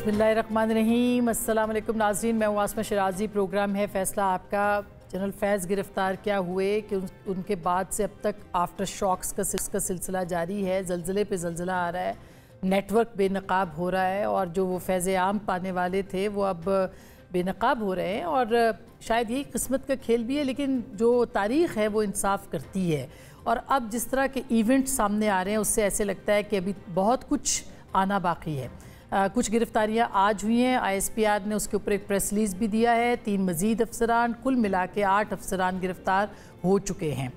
बिस्मिल्लाहिर्रहमानिर्रहीम। अस्सलाम वालेकुम नाज़रीन, मैं हूँ आसमा शराजी। प्रोग्राम है फ़ैसला आपका। जनरल फैज़ गिरफ़्तार क्या हुए कि उनके बाद से अब तक आफ्टर शॉक्स का सिलसिला जारी है। ज़लज़ले पे ज़लज़ला आ रहा है, नेटवर्क बेनकाब हो रहा है और जो वो फैज़ आम पाने वाले थे वो अब बेनकाब हो रहे हैं। और शायद यही किस्मत का खेल भी है, लेकिन जो तारीख़ है वो इंसाफ करती है। और अब जिस तरह के इवेंट सामने आ रहे हैं उससे ऐसे लगता है कि अभी बहुत कुछ आना बाकी है। कुछ गिरफ्तारियां आज हुई हैं। ISPR ने उसके ऊपर एक प्रेस रिलीज़ भी दिया है। 3 मज़ीद अफसरान, कुल मिला के 8 अफसरान गिरफ्तार हो चुके हैं।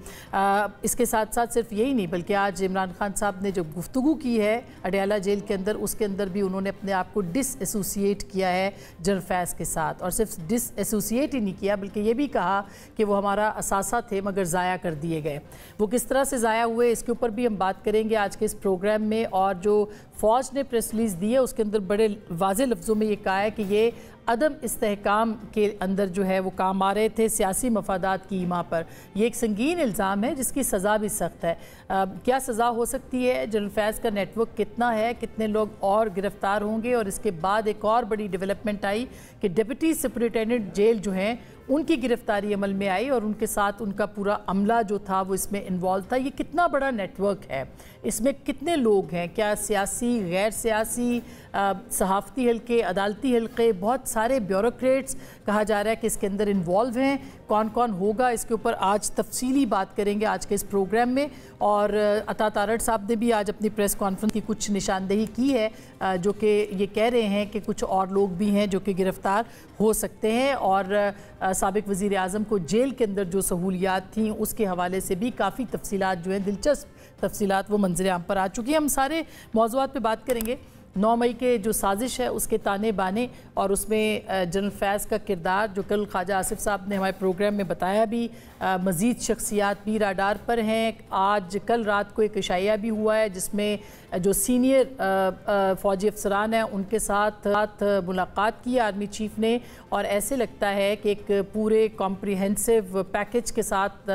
इसके साथ साथ सिर्फ यही नहीं, बल्कि आज इमरान खान साहब ने जो गुफ्तगू की है अडयाला जेल के अंदर, उसके अंदर भी उन्होंने अपने आप को डिसएसोसिएट किया है जनरल फैज़ के साथ। और सिर्फ डिसएसोसिएट ही नहीं किया, बल्कि ये भी कहा कि वो हमारा असासा थे मगर ज़ाया कर दिए गए। वो किस तरह से ज़ाया हुए इसके ऊपर भी हम बात करेंगे आज के इस प्रोग्राम में। और जो फ़ौज ने प्रेस रिलीज़ दी है उसके अंदर बड़े वाज़े लफ्ज़ों में ये कहा है कि ये अदम इस्तेहकाम के अंदर जो है वो काम आ रहे थे सियासी मफादात की ईमा पर। यह एक संगीन इल्ज़ाम है जिसकी सज़ा भी सख्त है। क्या सज़ा हो सकती है? जनरल फैज़ का नेटवर्क कितना है, कितने लोग और गिरफ़्तार होंगे? और इसके बाद एक और बड़ी डेवलपमेंट आई कि डिप्टी सुपरिटेंडेंट जेल जो हैं उनकी गिरफ्तारी अमल में आई और उनके साथ उनका पूरा अमला जो था वो इसमें इन्वॉल्व था। ये कितना बड़ा नेटवर्क है, इसमें कितने लोग हैं, क्या सियासी, गैर सियासी, सहाफ़ती हल्के, अदालती हल्के, बहुत सारे ब्यूरोक्रेट्स कहा जा रहा है कि इसके अंदर इन्वॉल्व हैं। कौन कौन होगा इसके ऊपर आज तफसीली बात करेंगे आज के इस प्रोग्राम में। और अता तारड़ साहब ने भी आज अपनी प्रेस कॉन्फ्रेंस की कुछ निशानदेही की है, जो कि ये कह रहे हैं कि कुछ और लोग भी हैं जो कि गिरफ़्तार हो सकते हैं। और साबिक़ वज़ीर आज़म को जेल के अंदर जो सहूलियात थी उसके हवाले से भी काफ़ी तफसीलात जो हैं, दिलचस्प तफसीलात, वो मंजर आम पर आ चुकी हैं। हम सारे मौज़ूआत पे बात करेंगे। 9 मई के जो साजिश है उसके ताने बाने और उसमें जनरल फैज़ का किरदार जो कल ख्वाजा आसिफ साहब ने हमारे प्रोग्राम में बताया भी। मज़ीद शख्सियात भी राडार पर हैं। आज कल रात को एक इशाया भी हुआ है जिसमें जो सीनियर फ़ौजी अफसरान हैं उनके साथ मुलाकात की आर्मी चीफ़ ने। और ऐसे लगता है कि एक पूरे कॉम्प्रिहेंसिव पैकेज के साथ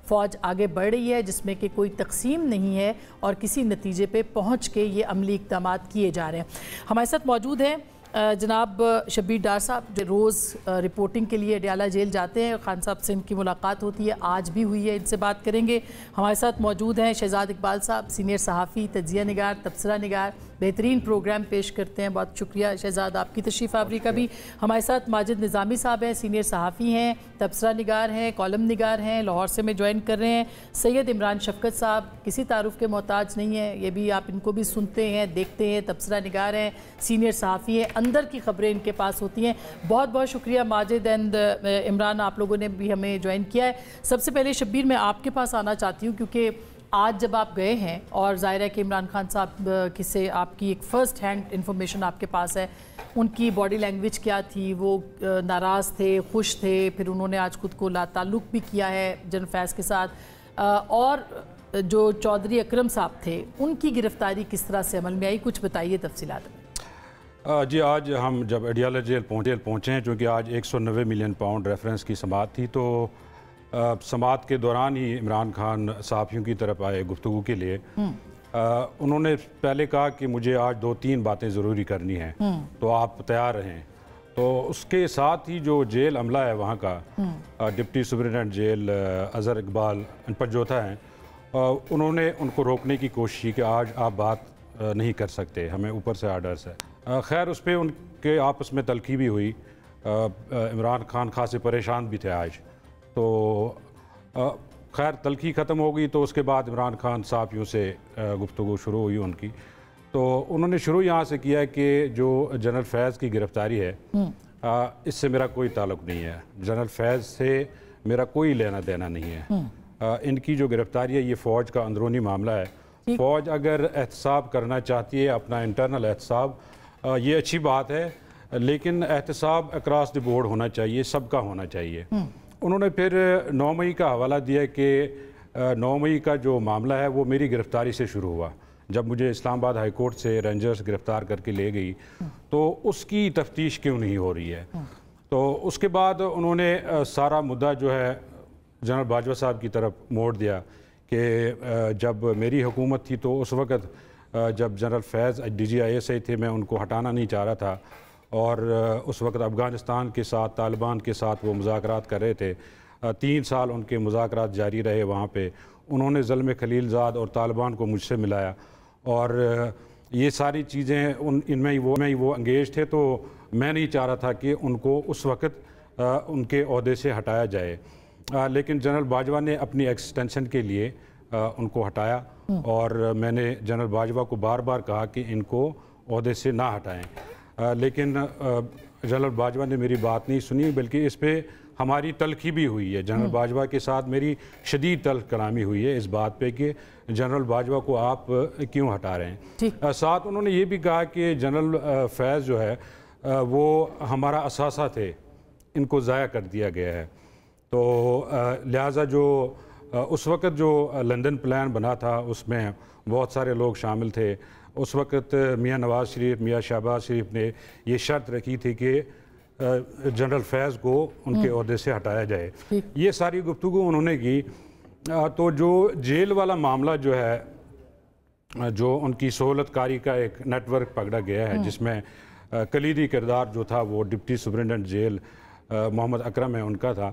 फ़ौज आगे बढ़ रही है जिसमें कि कोई तकसीम नहीं है और किसी नतीजे पे पहुँच के ये अमली इक़दाम किए जा रहे हैं। हमारे साथ मौजूद हैं जनाब शब्बीर डार साहब, जो रोज़ रिपोर्टिंग के लिए अडयाला जेल जाते हैं। खान साहब से इनकी मुलाकात होती है, आज भी हुई है, इनसे बात करेंगे। हमारे साथ मौजूद हैं शहजाद इकबाल साहब, सीनियर सहाफ़ी, तज्ज़िया निगार, तबसरा निगार, बेहतरीन प्रोग्राम पेश करते हैं। बहुत शुक्रिया शहजाद आपकी तशरीफ़ आवरी का भी। हमारे साथ माजिद निज़ामी साहब हैं, सीनियर सहाफ़ी हैं, तबसरा निगार हैं, कॉलम निगार हैं, लाहौर से में ज्वाइन कर रहे हैं। सैयद इमरान शफ़क़त साहब किसी तारुफ़ के मोहताज नहीं है, ये भी आप इनको भी सुनते हैं, देखते हैं, तबसरा निगार हैं, सीनियर सहाफ़ी हैं, अंदर की ख़बरें इनके पास होती हैं। बहुत बहुत शुक्रिया माजिद एंड इमरान, आप लोगों ने भी हमें ज्वाइन किया है। सबसे पहले शब्बीर मैं आपके पास आना चाहती हूँ क्योंकि आज जब आप गए हैं और ज़ाहिर है कि इमरान खान साहब से आपकी एक फ़र्स्ट हैंड इंफॉर्मेशन आपके पास है, उनकी बॉडी लैंग्वेज क्या थी, वो नाराज़ थे, खुश थे, फिर उन्होंने आज खुद को लाताल्लुक़ भी किया है जनरल फैज़ के साथ। और जो चौधरी अकरम साहब थे उनकी गिरफ़्तारी किस तरह से अमल में आई, कुछ बताइए तफसीलात। जी, आज हम जब अडयाला जेल पहुँचे हैं, चूँकि आज 190 मिलियन पाउंड रेफरेंस की समाअत थी, तो समाअत के दौरान ही इमरान खान सहाफ़ियों की तरफ आए गुफ्तगू के लिए। उन्होंने पहले कहा कि मुझे आज 2-3 बातें ज़रूरी करनी हैं, तो आप तैयार रहें। तो उसके साथ ही जो जेल अमला है वहाँ का, deputy superintendent jail Azhar Iqbal इन पर जो था हैं, उन्होंने उनको रोकने की कोशिश की कि आज आप बात नहीं कर सकते, हमें ऊपर से आर्डर्स है। खैर उस पर उनके आपस में तलखी भी हुई। इमरान खान खासे परेशान भी थे आज। तो खैर तलखी ख़त्म हो गई, तो उसके बाद इमरान खान सहाफ़ियों से गुफ्तगू शुरू हुई उनकी। तो उन्होंने शुरू यहाँ से किया कि जो जनरल फैज़ की गिरफ़्तारी है इससे मेरा कोई ताल्लुक़ नहीं है, जनरल फैज़ से मेरा कोई लेना देना नहीं है। इनकी जो गिरफ़्तारी है ये फ़ौज का अंदरूनी मामला है। फ़ौज अगर एहतसाब करना चाहती है, अपना इंटरनल एहतसाब, ये अच्छी बात है, लेकिन एहतसाब अक्रॉस द बोर्ड होना चाहिए, सबका होना चाहिए। उन्होंने फिर 9 मई का हवाला दिया कि 9 मई का जो मामला है वो मेरी गिरफ़्तारी से शुरू हुआ, जब मुझे इस्लामाबाद हाई कोर्ट से रेंजर्स गिरफ़्तार करके ले गई, तो उसकी तफ्तीश क्यों नहीं हो रही है। तो उसके बाद उन्होंने सारा मुद्दा जो है जनरल बाजवा साहब की तरफ मोड़ दिया कि जब मेरी हुकूमत थी तो उस वक़्त जब जनरल फैज़ DGISI थे, मैं उनको हटाना नहीं चाह रहा था, और उस वक्त अफ़गानिस्तान के साथ तालिबान के साथ वो मुज़ाकरात कर रहे थे। 3 साल उनके मुज़ाकरात जारी रहे वहाँ पे। उन्होंने ज़ल्म खलीलज़ाद और तालिबान को मुझसे मिलाया और ये सारी चीज़ें इनमें ही वो एंगेज थे। तो मैं नहीं चाह रहा था कि उनको उस वक्त उनके ओहदे से हटाया जाए, लेकिन जनरल बाजवा ने अपनी एक्सटेंशन के लिए उनको हटाया और मैंने जनरल बाजवा को बार बार कहा कि इनको ओहदे से ना हटाएं, लेकिन जनरल बाजवा ने मेरी बात नहीं सुनी, बल्कि इस पे हमारी तलखी भी हुई है। जनरल बाजवा के साथ मेरी शदीद तल्ख कलामी हुई है इस बात पे कि जनरल बाजवा को आप क्यों हटा रहे हैं। साथ उन्होंने ये भी कहा कि जनरल फैज़ जो है वो हमारा असासा थे, इनको ज़ाया कर दिया गया है। तो लिहाजा जो उस वक़्त जो लंदन प्लान बना था उसमें बहुत सारे लोग शामिल थे। उस वक़्त मियाँ नवाज़ शरीफ, मियाँ शहबाज शरीफ ने ये शर्त रखी थी कि जनरल फैज़ को उनके ओहदे से हटाया जाए। ये सारी गुफ्तगू उन्होंने की। तो जो जेल वाला मामला जो है, जो उनकी सहूलतकारी का एक नेटवर्क पकड़ा गया है जिसमें कलीदी किरदार जो था वो deputy superintendent jail Mohammad Akram है उनका था।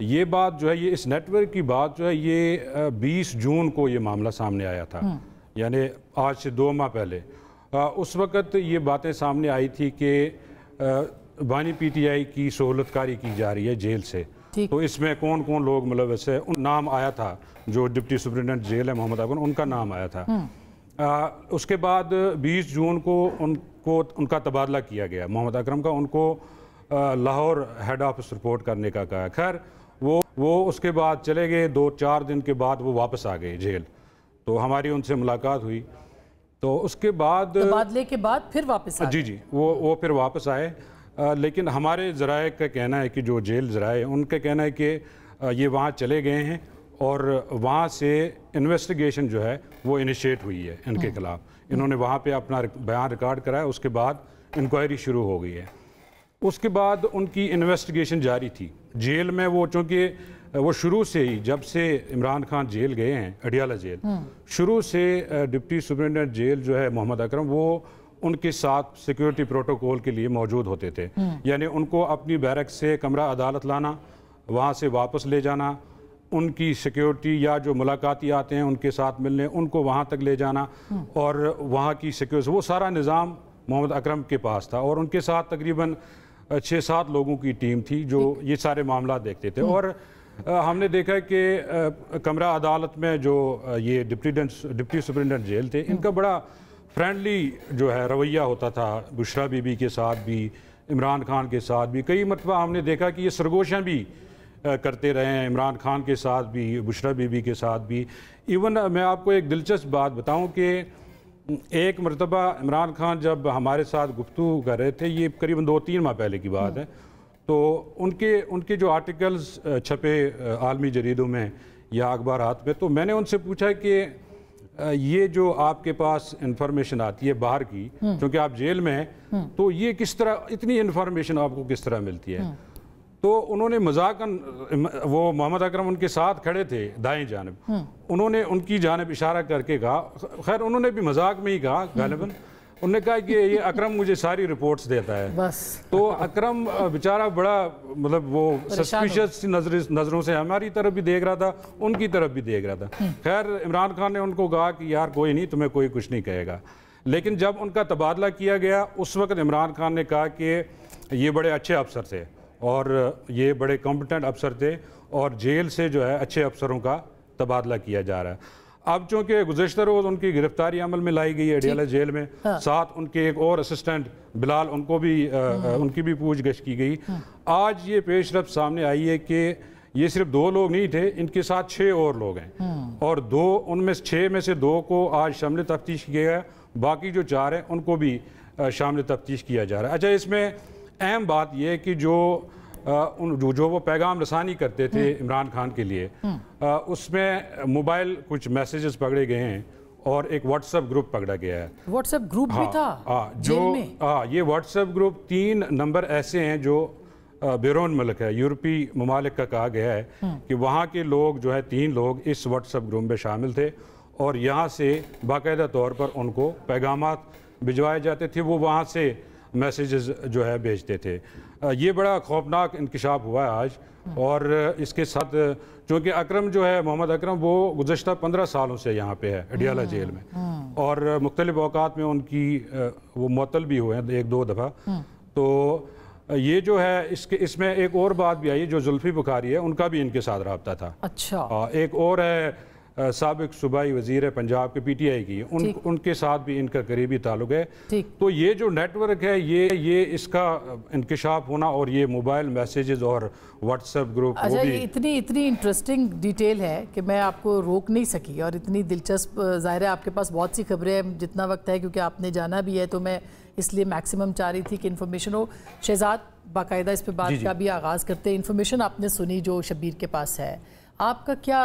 ये बात जो है, ये इस नेटवर्क की बात जो है, ये 20 जून को ये मामला सामने आया था, यानी आज से 2 माह पहले। उस वक़्त ये बातें सामने आई थी कि बानी पीटीआई की सहूलतकारी की जा रही है जेल से, तो इसमें कौन कौन लोग मुलव्वस है, उन नाम आया था। जो डिप्टी सुपरिटेंडेंट जेल है मोहम्मद अकरम, उनका नाम आया था। उसके बाद 20 जून को उनका तबादला किया गया मोहम्मद अकरम का, उनको लाहौर हेड ऑफिस रिपोर्ट करने का कहा। खैर वो उसके बाद चले गए। 2-4 दिन के बाद वो वापस आ गए जेल, तो हमारी उनसे मुलाकात हुई। तो उसके बाद तबादले के बाद फिर वापस आ जी वो फिर वापस आए। लेकिन हमारे ज़राए का कहना है कि जो जेल ज़राए उनका कहना है कि ये वहाँ चले गए हैं और वहाँ से इन्वेस्टिगेशन जो है वो इनिशिएट हुई है इनके ख़िलाफ़। इन्होंने वहाँ पे अपना बयान रिकॉर्ड कराया, उसके बाद इंक्वायरी शुरू हो गई है। उसके बाद उनकी इन्वेस्टिगेशन जारी थी जेल में। वो चूँकि वो शुरू से ही, जब से इमरान खान जेल गए हैं, अडियाला जेल, शुरू से डिप्टी सुपरिटेंडेंट जेल जो है मोहम्मद अकरम, वो उनके साथ सिक्योरिटी प्रोटोकॉल के लिए मौजूद होते थे। यानी उनको अपनी बैरक से कमरा अदालत लाना, वहाँ से वापस ले जाना, उनकी सिक्योरिटी या जो मुलाकाती आते हैं उनके साथ मिलने, उनको वहाँ तक ले जाना और वहाँ की सिक्योरिटी, वो सारा निज़ाम मोहम्मद अकरम के पास था। और उनके साथ तकरीबन 6-7 लोगों की टीम थी जो ये सारे मामला देखते थे। और हमने देखा कि कमरा अदालत में जो ये डिप्टी सुपरिटेंडेंट जेल थे, इनका बड़ा फ्रेंडली जो है रवैया होता था बुशरा बीबी के साथ भी, इमरान खान के साथ भी। कई मरतबा हमने देखा कि ये सरगोशियाँ भी करते रहे हैं, इमरान खान के साथ भी, बुशरा बीबी के साथ भी। इवन मैं आपको एक दिलचस्प बात बताऊं कि एक मरतबा इमरान खान जब हमारे साथ गुफ्तगू कर रहे थे, ये करीबन 2-3 माह पहले की बात है, तो उनके जो आर्टिकल्स छपे आलमी जरीदों में या अखबारात में, तो मैंने उनसे पूछा कि ये जो आपके पास इंफॉर्मेशन आती है बाहर की, क्योंकि आप जेल में हैं, तो ये किस तरह, इतनी इंफॉर्मेशन आपको किस तरह मिलती है? तो उन्होंने मजाकन, वो मोहम्मद अकरम उनके साथ खड़े थे दाएं जानिब, उन्होंने उनकी जानिब इशारा करके कहा, खैर उन्होंने भी मजाक में ही कहा गालिबन, उन्होंने कहा कि ये अकरम मुझे सारी रिपोर्ट्स देता है बस। तो अकरम बेचारा बड़ा मतलब वो सस्पिशियस नज़रों से हमारी तरफ भी देख रहा था, उनकी तरफ भी देख रहा था। खैर इमरान खान ने उनको कहा कि यार कोई नहीं, तुम्हें कोई कुछ नहीं कहेगा। लेकिन जब उनका तबादला किया गया, उस वक्त इमरान खान ने कहा कि ये बड़े अच्छे अफसर थे और ये बड़े कॉम्पिटेंट अफसर थे और जेल से जो है अच्छे अफसरों का तबादला किया जा रहा है। अब चूँकि गुज़श्ता रोज़ उनकी गिरफ्तारी अमल में लाई गई है अडियाला जेल में, साथ उनके एक और असिस्टेंट बिलाल, उनकी भी पूछगछ की गई। आज ये पेशरफ सामने आई है कि ये सिर्फ 2 लोग नहीं थे, इनके साथ 6 और लोग हैं और 6 में से 2 को आज शामिल तफ्तीश किया गया, बाकी जो 4 हैं उनको भी शामिल तफ्तीश किया जा रहा है। अच्छा, इसमें अहम बात यह है कि जो वो पैगाम रसानी करते थे इमरान खान के लिए, उसमें मोबाइल कुछ मैसेजेस पकड़े गए हैं और एक व्हाट्सएप ग्रुप पकड़ा गया है। व्हाट्सएप ग्रुप भी था ये व्हाट्सएप ग्रुप 3 नंबर ऐसे हैं जो बैरून मुल्क है, यूरोपीय ममालिक का कहा गया है कि वहाँ के लोग जो है 3 लोग इस व्हाट्सएप ग्रुप में शामिल थे और यहाँ से बाकायदा तौर पर उनको पैगामात भिजवाए जाते थे। वो वहाँ से मैसेजेस जो है भेजते थे। ये बड़ा खौफनाक इंकशाफ हुआ है आज। और इसके साथ चूँकि अकरम जो है, मोहम्मद अकरम, वो गुज़श्ता 15 सालों से यहाँ पे है अडियाला जेल में, और मुख्तलिफ औकात में उनकी वो मुअत्तल भी हुए हैं 1-2 दफ़ा। तो ये जो है इसमें एक और बात भी आई, जो जुल्फी बुखारी है उनका भी इनके साथ रब्ता था। अच्छा। एक और है साबिक सूबाई वज़ीर पंजाब के PTI की, उनके साथ भी इनका करीबी ताल्लुक है। तो ये जो नेटवर्क है, ये इसका इंकशाफ होना, और ये मोबाइल मैसेजेस और व्हाट्सएप ग्रुप, अच्छा, ये इतनी इंटरेस्टिंग डिटेल है कि मैं आपको रोक नहीं सकी, और इतनी दिलचस्प, ज़ाहिर है आपके पास बहुत सी खबरें हैं, जितना वक्त है क्योंकि आपने जाना भी है, तो मैं इसलिए मैक्सिमम चाह रही थी कि इन्फॉर्मेशन हो। शहजाद, बाकायदा इस पर बात का भी आगाज़ करते हैं। इन्फॉर्मेशन आपने सुनी जो शब्बीर के पास है, आपका क्या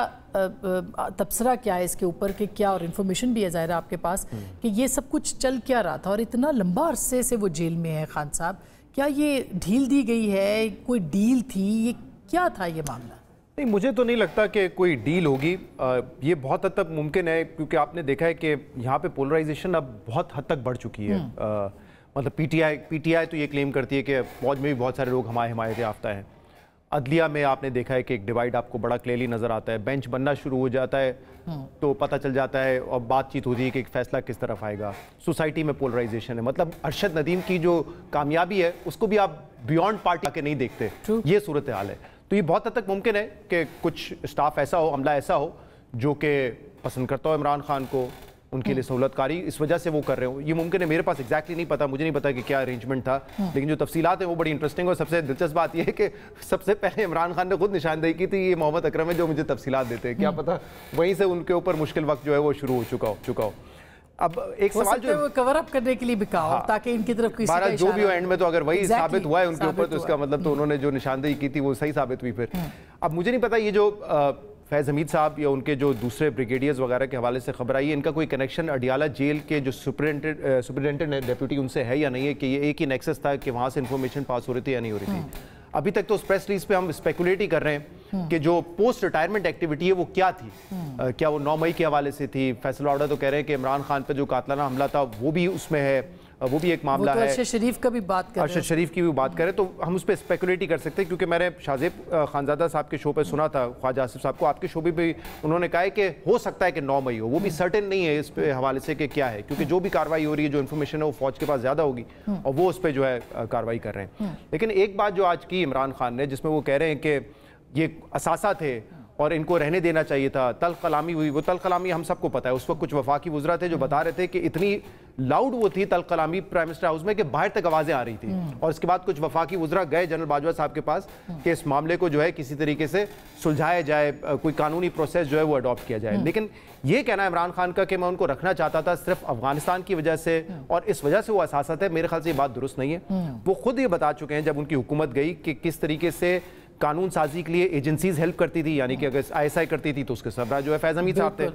तबसरा क्या है इसके ऊपर कि क्या, और इन्फॉर्मेशन भी है ज़ाहिर आपके पास, कि ये सब कुछ चल क्या रहा था, और इतना लंबा अरसे से वो जेल में है खान साहब, क्या ये ढील दी गई है, कोई डील थी, ये क्या था ये मामला? नहीं, मुझे तो नहीं लगता कि कोई डील होगी। ये बहुत हद तक मुमकिन है, क्योंकि आपने देखा है कि यहाँ पे पोलराइजेशन अब बहुत हद तक बढ़ चुकी है। मतलब पीटीआई तो ये क्लेम करती है कि फौज में भी बहुत सारे लोग हमारे हिमायत याफ्ता हैं। अदलिया में आपने देखा है कि एक डिवाइड आपको बड़ा क्लियरली नज़र आता है। बेंच बनना शुरू हो जाता है तो पता चल जाता है, और बातचीत होती है कि एक फ़ैसला किस तरफ आएगा। सोसाइटी में पोलराइजेशन है। मतलब अरशद नदीम की जो कामयाबी है उसको भी आप बियॉन्ड पार्टी आके नहीं देखते, ये सूरत हाल है। तो ये बहुत हद तक मुमकिन है कि कुछ स्टाफ ऐसा हो, अमला ऐसा हो जो कि पसंद करता हो इमरान खान को, उनके लिए सहूलतकारी इस वजह से वो कर रहे हो। ये मुमकिन है। मेरे पास एग्जैक्टली नहीं पता, मुझे नहीं पता कि क्या अरेंजमेंट था, लेकिन जो तफसीलात है वो बड़ी इंटरेस्टिंग। और सबसे दिलचस्प बात यह है कि सबसे पहले इमरान खान ने खुद निशानदेही की थी, ये मोहम्मद अकरम है जो मुझे तफसीलात देते हैं। क्या पता वहीं से उनके ऊपर मुश्किल वक्त जो है वो शुरू हो चुका हो। अब एक सवाल जो कवर अप करने के लिए भी कहा, ताकि इनकी तरफ किसी का जो भी हो एंड में, तो अगर वही साबित हुआ है उनके ऊपर, तो इसका मतलब तो उन्होंने जो निशानदेही की थी वो सही साबित हुई। फिर अब मुझे नहीं पता ये जो फैज़ हमीद साहब या उनके जो दूसरे ब्रिगेडियर्स वगैरह के हवाले से खबर आई है, इनका कोई कनेक्शन अडियाला जेल के जो सुपरिटेंडेंट डेप्यूटी उनसे है या नहीं है, कि ये एक ही नेक्सस था कि वहाँ से इन्फॉर्मेशन पास हो रही थी या नहीं हो रही थी। अभी तक तो उस प्रेस रिलीज पे हम स्पेकुलेट ही कर रहे हैं कि जो पोस्ट रिटायरमेंट एक्टिविटी है वो क्या थी। क्या वो 9 मई के हवाले से थी? फैसल ऑर्डर तो कह रहे हैं कि इमरान खान पर जो कातलाना हमला था वो भी उसमें है, वो भी एक मामला है। अरशद शरीफ का भी बात कर, अरशद शरीफ की भी बात करें तो हम उस पर स्पेकुलेट ही कर सकते हैं, क्योंकि मैंने शाहजेब खानजादा साहब के शो पे सुना था, ख्वाजा आसिफ साहब को, आपके शो भी उन्होंने कहा है कि हो सकता है कि 9 मई हो। वो भी सर्टेन नहीं है इस पे हवाले से कि क्या है, क्योंकि जो भी कार्रवाई हो रही है, जो इन्फॉर्मेशन है वो फौज के पास ज़्यादा होगी और वो उस पर जो है कार्रवाई कर रहे हैं। लेकिन एक बात जो आज की इमरान खान ने, जिसमें वो कह रहे हैं कि ये असासा थे और इनको रहने देना चाहिए था, तल कलामी हुई। वो तल कलामी हम सबको पता है, उस वक्त कुछ वफाकी वुज़रा थे जो बता रहे थे कि इतनी लाउड वो थी तल कलामी प्राइम मिनिस्टर हाउस में कि बाहर तक आवाज़ें आ रही थी। और इसके बाद कुछ वफाकी वुज़रा गए जनरल बाजवा साहब के पास कि इस मामले को जो है किसी तरीके से सुलझाया जाए, कोई कानूनी प्रोसेस जो है वो अडॉप्ट किया जाए। लेकिन ये कहना इमरान खान का कि मैं उनको रखना चाहता था सिर्फ अफगानिस्तान की वजह से और इस वजह से वो असासत है, मेरे ख्याल से ये बात दुरुस्त नहीं है। वो खुद ये बता चुके हैं जब उनकी हुकूमत गई कि किस तरीके से कानून साजी के लिए एजेंसीज हेल्प करती थी, यानी कि अगर ISI करती थी तो उसके सरबराह जो है फैज़ हमीद साहब थे।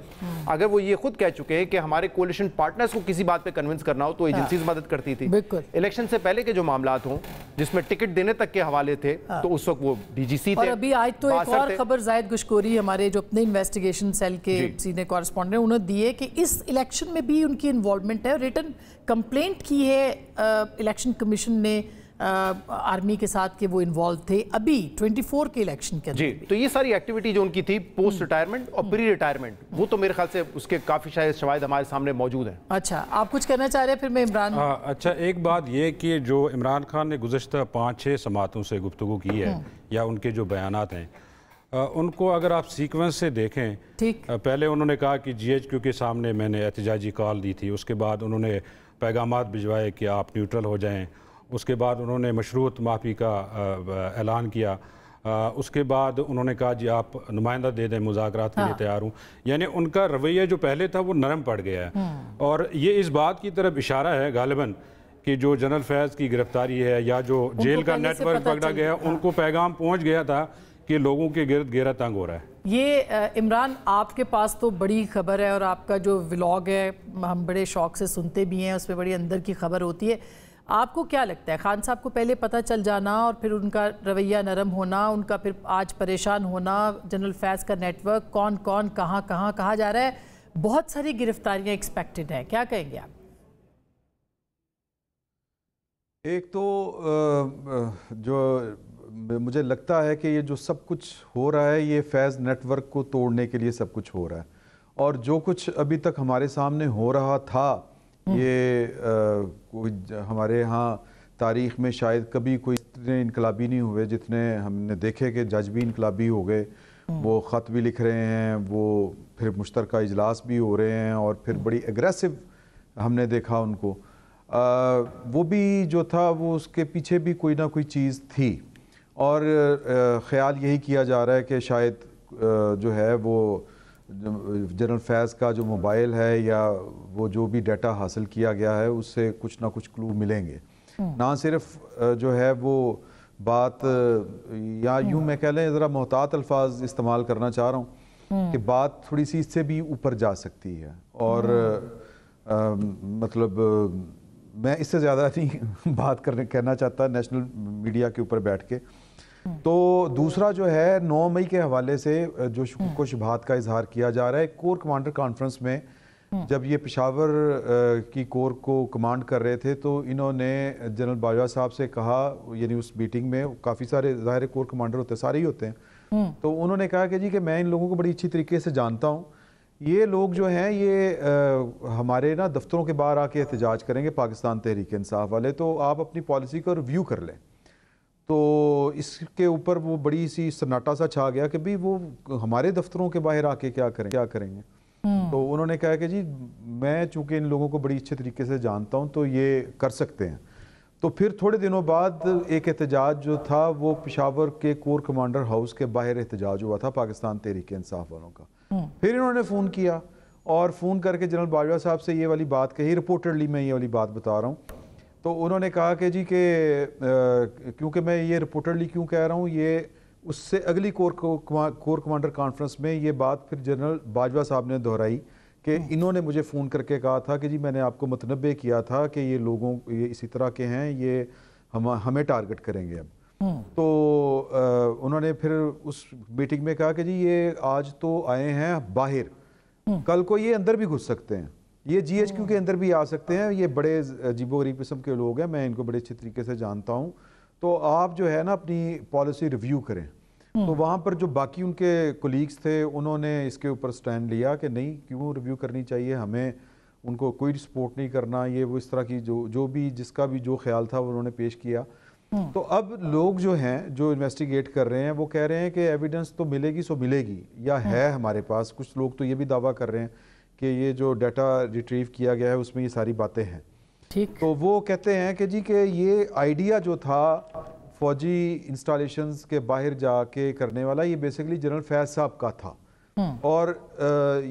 अगर वो ये खुद कह चुके हैं कि हमारे कोalition पार्टनर्स को किसी बात पे कन्विंस करना हो तो एजेंसीज मदद करती थी। इलेक्शन से पहले के जो मामलात हों जिसमें टिकट देने तक के हवाले थे तो उस वक्त वो DGC थे। और अभी आज तो एक और खबर जाहिद गुशकोरी हमारे जो अपने इन्वेस्टिगेशन सेल के सीनियर कॉरेस्पॉन्डेंट उन्होंने दी है कि इस इलेक्शन में भी उनकी इन्वॉल्वमेंट है। रिटन कंप्लेंट की है इलेक्शन कमीशन ने आर्मी के साथ कि वो इन्वॉल्व थे अभी 24 के इलेक्शन के जी। तो ये सारी एक्टिविटी जो उनकी थी पोस्ट रिटायरमेंट और प्री रिटायरमेंट, वो तो मेरे ख्याल से उसके काफ़ी शायद शवाहिद हमारे सामने मौजूद हैं। अच्छा, आप कुछ कहना चाह रहे हैं? फिर मैं इमरान। अच्छा, एक बात ये कि जो इमरान खान ने गुज़श्ता 5-6 समातों से गुफ्तगू की है या उनके जो बयानात हैं उनको अगर आप सीक्वेंस से देखें, पहले उन्होंने कहा कि GHQ के सामने मैंने एहतजाजी कॉल दी थी, उसके बाद उन्होंने पैगामात भिजवाए कि आप न्यूट्रल हो जाएँ, उसके बाद उन्होंने मशरूत माफ़ी का ऐलान किया, उसके बाद उन्होंने कहा जी आप नुमाइंदा दे दें, मुज़ाकरात के लिए तैयार हूँ। यानी उनका रवैया जो पहले था वो नरम पड़ गया है। और ये इस बात की तरफ इशारा है गालिबन कि जो जनरल फैज़ की गिरफ्तारी है या जो जेल का नेटवर्क पकड़ा गया, उनको पैगाम पहुँच गया था कि लोगों के गिरद घेरा तंग हो रहा है। ये इमरान, आपके पास तो बड़ी खबर है और आपका जो व्लॉग है हम बड़े शौक से सुनते भी हैं, उसमें बड़ी अंदर की खबर होती है। आपको क्या लगता है खान साहब को पहले पता चल जाना और फिर उनका रवैया नरम होना, उनका फिर आज परेशान होना, जनरल फैज़ का नेटवर्क कौन कौन कहाँ कहाँ कहा जा रहा है, बहुत सारी गिरफ्तारियां एक्सपेक्टेड हैं, क्या कहेंगे आप? एक तो जो मुझे लगता है कि ये जो सब कुछ हो रहा है ये फैज़ नेटवर्क को तोड़ने के लिए सब कुछ हो रहा है, और जो कुछ अभी तक हमारे सामने हो रहा था ये हमारे यहाँ तारीख़ में शायद कभी कोई इतने इनकलाबी नहीं हुए जितने हमने देखे कि जज भी इनकलाबी हो गए, वो ख़त भी लिख रहे हैं, वो फिर मुश्तरका इजलास भी हो रहे हैं, और फिर बड़ी एग्रेसिव हमने देखा उनको। वो भी जो था वो उसके पीछे भी कोई ना कोई चीज़ थी, और ख़्याल यही किया जा रहा है कि शायद जो है वो जनरल फैज़ का जो मोबाइल है या वो जो भी डाटा हासिल किया गया है उससे कुछ ना कुछ क्लू मिलेंगे। ना सिर्फ जो है वो बात, या यूँ मैं कह लें ज़रा मोहतात अल्फाज इस्तेमाल करना चाह रहा हूँ कि बात थोड़ी सी इससे भी ऊपर जा सकती है, और मतलब मैं इससे ज़्यादा नहीं बात कहना चाहता नेशनल मीडिया के ऊपर बैठ के। तो दूसरा जो है 9 मई के हवाले से जो शुक्र शुबहात का इजहार किया जा रहा है, कोर कमांडर कॉन्फ्रेंस में जब ये पेशावर की कोर को कमांड कर रहे थे तो इन्होंने जनरल बाजवा साहब से कहा, यानी उस मीटिंग में काफ़ी सारे ज़ाहिर कोर कमांडर होते हैं, सारे ही होते हैं, तो उन्होंने कहा कि जी कि मैं इन लोगों को बड़ी अच्छी तरीके से जानता हूँ, ये लोग जो हैं ये हमारे ना दफ्तरों के बाहर आके एहतजाज करेंगे पाकिस्तान तहरीक इंसाफ वाले, तो आप अपनी पॉलिसी को रिव्यू कर लें। तो इसके ऊपर वो बड़ी सी सन्नाटा सा छा गया कि भाई वो हमारे दफ्तरों के बाहर आके क्या करेंगे। तो उन्होंने कहा कि जी मैं चूंकि इन लोगों को बड़ी अच्छे तरीके से जानता हूं तो ये कर सकते हैं। तो फिर थोड़े दिनों बाद एक एहतजाज जो था वो पेशावर के कोर कमांडर हाउस के बाहर एहतजाज हुआ था पाकिस्तान तहरीक इंसाफ वालों का। फिर इन्होंने फ़ोन किया और फ़ोन करके जनरल बाजवा साहब से ये वाली बात कही, रिपोर्टरली मैं ये वाली बात बता रहा हूँ। तो उन्होंने कहा कि जी कि क्योंकि मैं ये रिपोर्टरली क्यों कह रहा हूँ, ये उससे अगली कोर कमांडर कॉन्फ्रेंस में ये बात फिर जनरल बाजवा साहब ने दोहराई कि इन्होंने मुझे फ़ोन करके कहा था कि जी मैंने आपको मुतनब्बे किया था कि ये लोगों ये इसी तरह के हैं, ये हमें टारगेट करेंगे अब। तो उन्होंने फिर उस मीटिंग में कहा कि जी ये आज तो आए हैं बाहर, कल को ये अंदर भी घुस सकते हैं, ये GHQ के अंदर भी आ सकते हैं, ये बड़े अजीबोगरीब किस्म के लोग हैं, मैं इनको बड़े अच्छे तरीके से जानता हूँ, तो आप जो है ना अपनी पॉलिसी रिव्यू करें। तो वहाँ पर जो बाकी उनके कोलीग्स थे उन्होंने इसके ऊपर स्टैंड लिया कि नहीं, क्यों रिव्यू करनी चाहिए, हमें उनको कोई सपोर्ट नहीं करना, ये वो इस तरह की जो भी जिसका भी जो ख्याल था उन्होंने पेश किया। तो अब लोग जो हैं जो इन्वेस्टिगेट कर रहे हैं वो कह रहे हैं कि एविडेंस तो मिलेगी सो मिलेगी, या है हमारे पास। कुछ लोग तो ये भी दावा कर रहे हैं कि ये जो डाटा रिट्रीव किया गया है उसमें ये सारी बातें हैं। ठीक। तो वो कहते हैं कि जी कि ये आइडिया जो था फौजी इंस्टॉलेशंस के बाहर जाके करने वाला, ये बेसिकली जनरल फैज़ साहब का था, और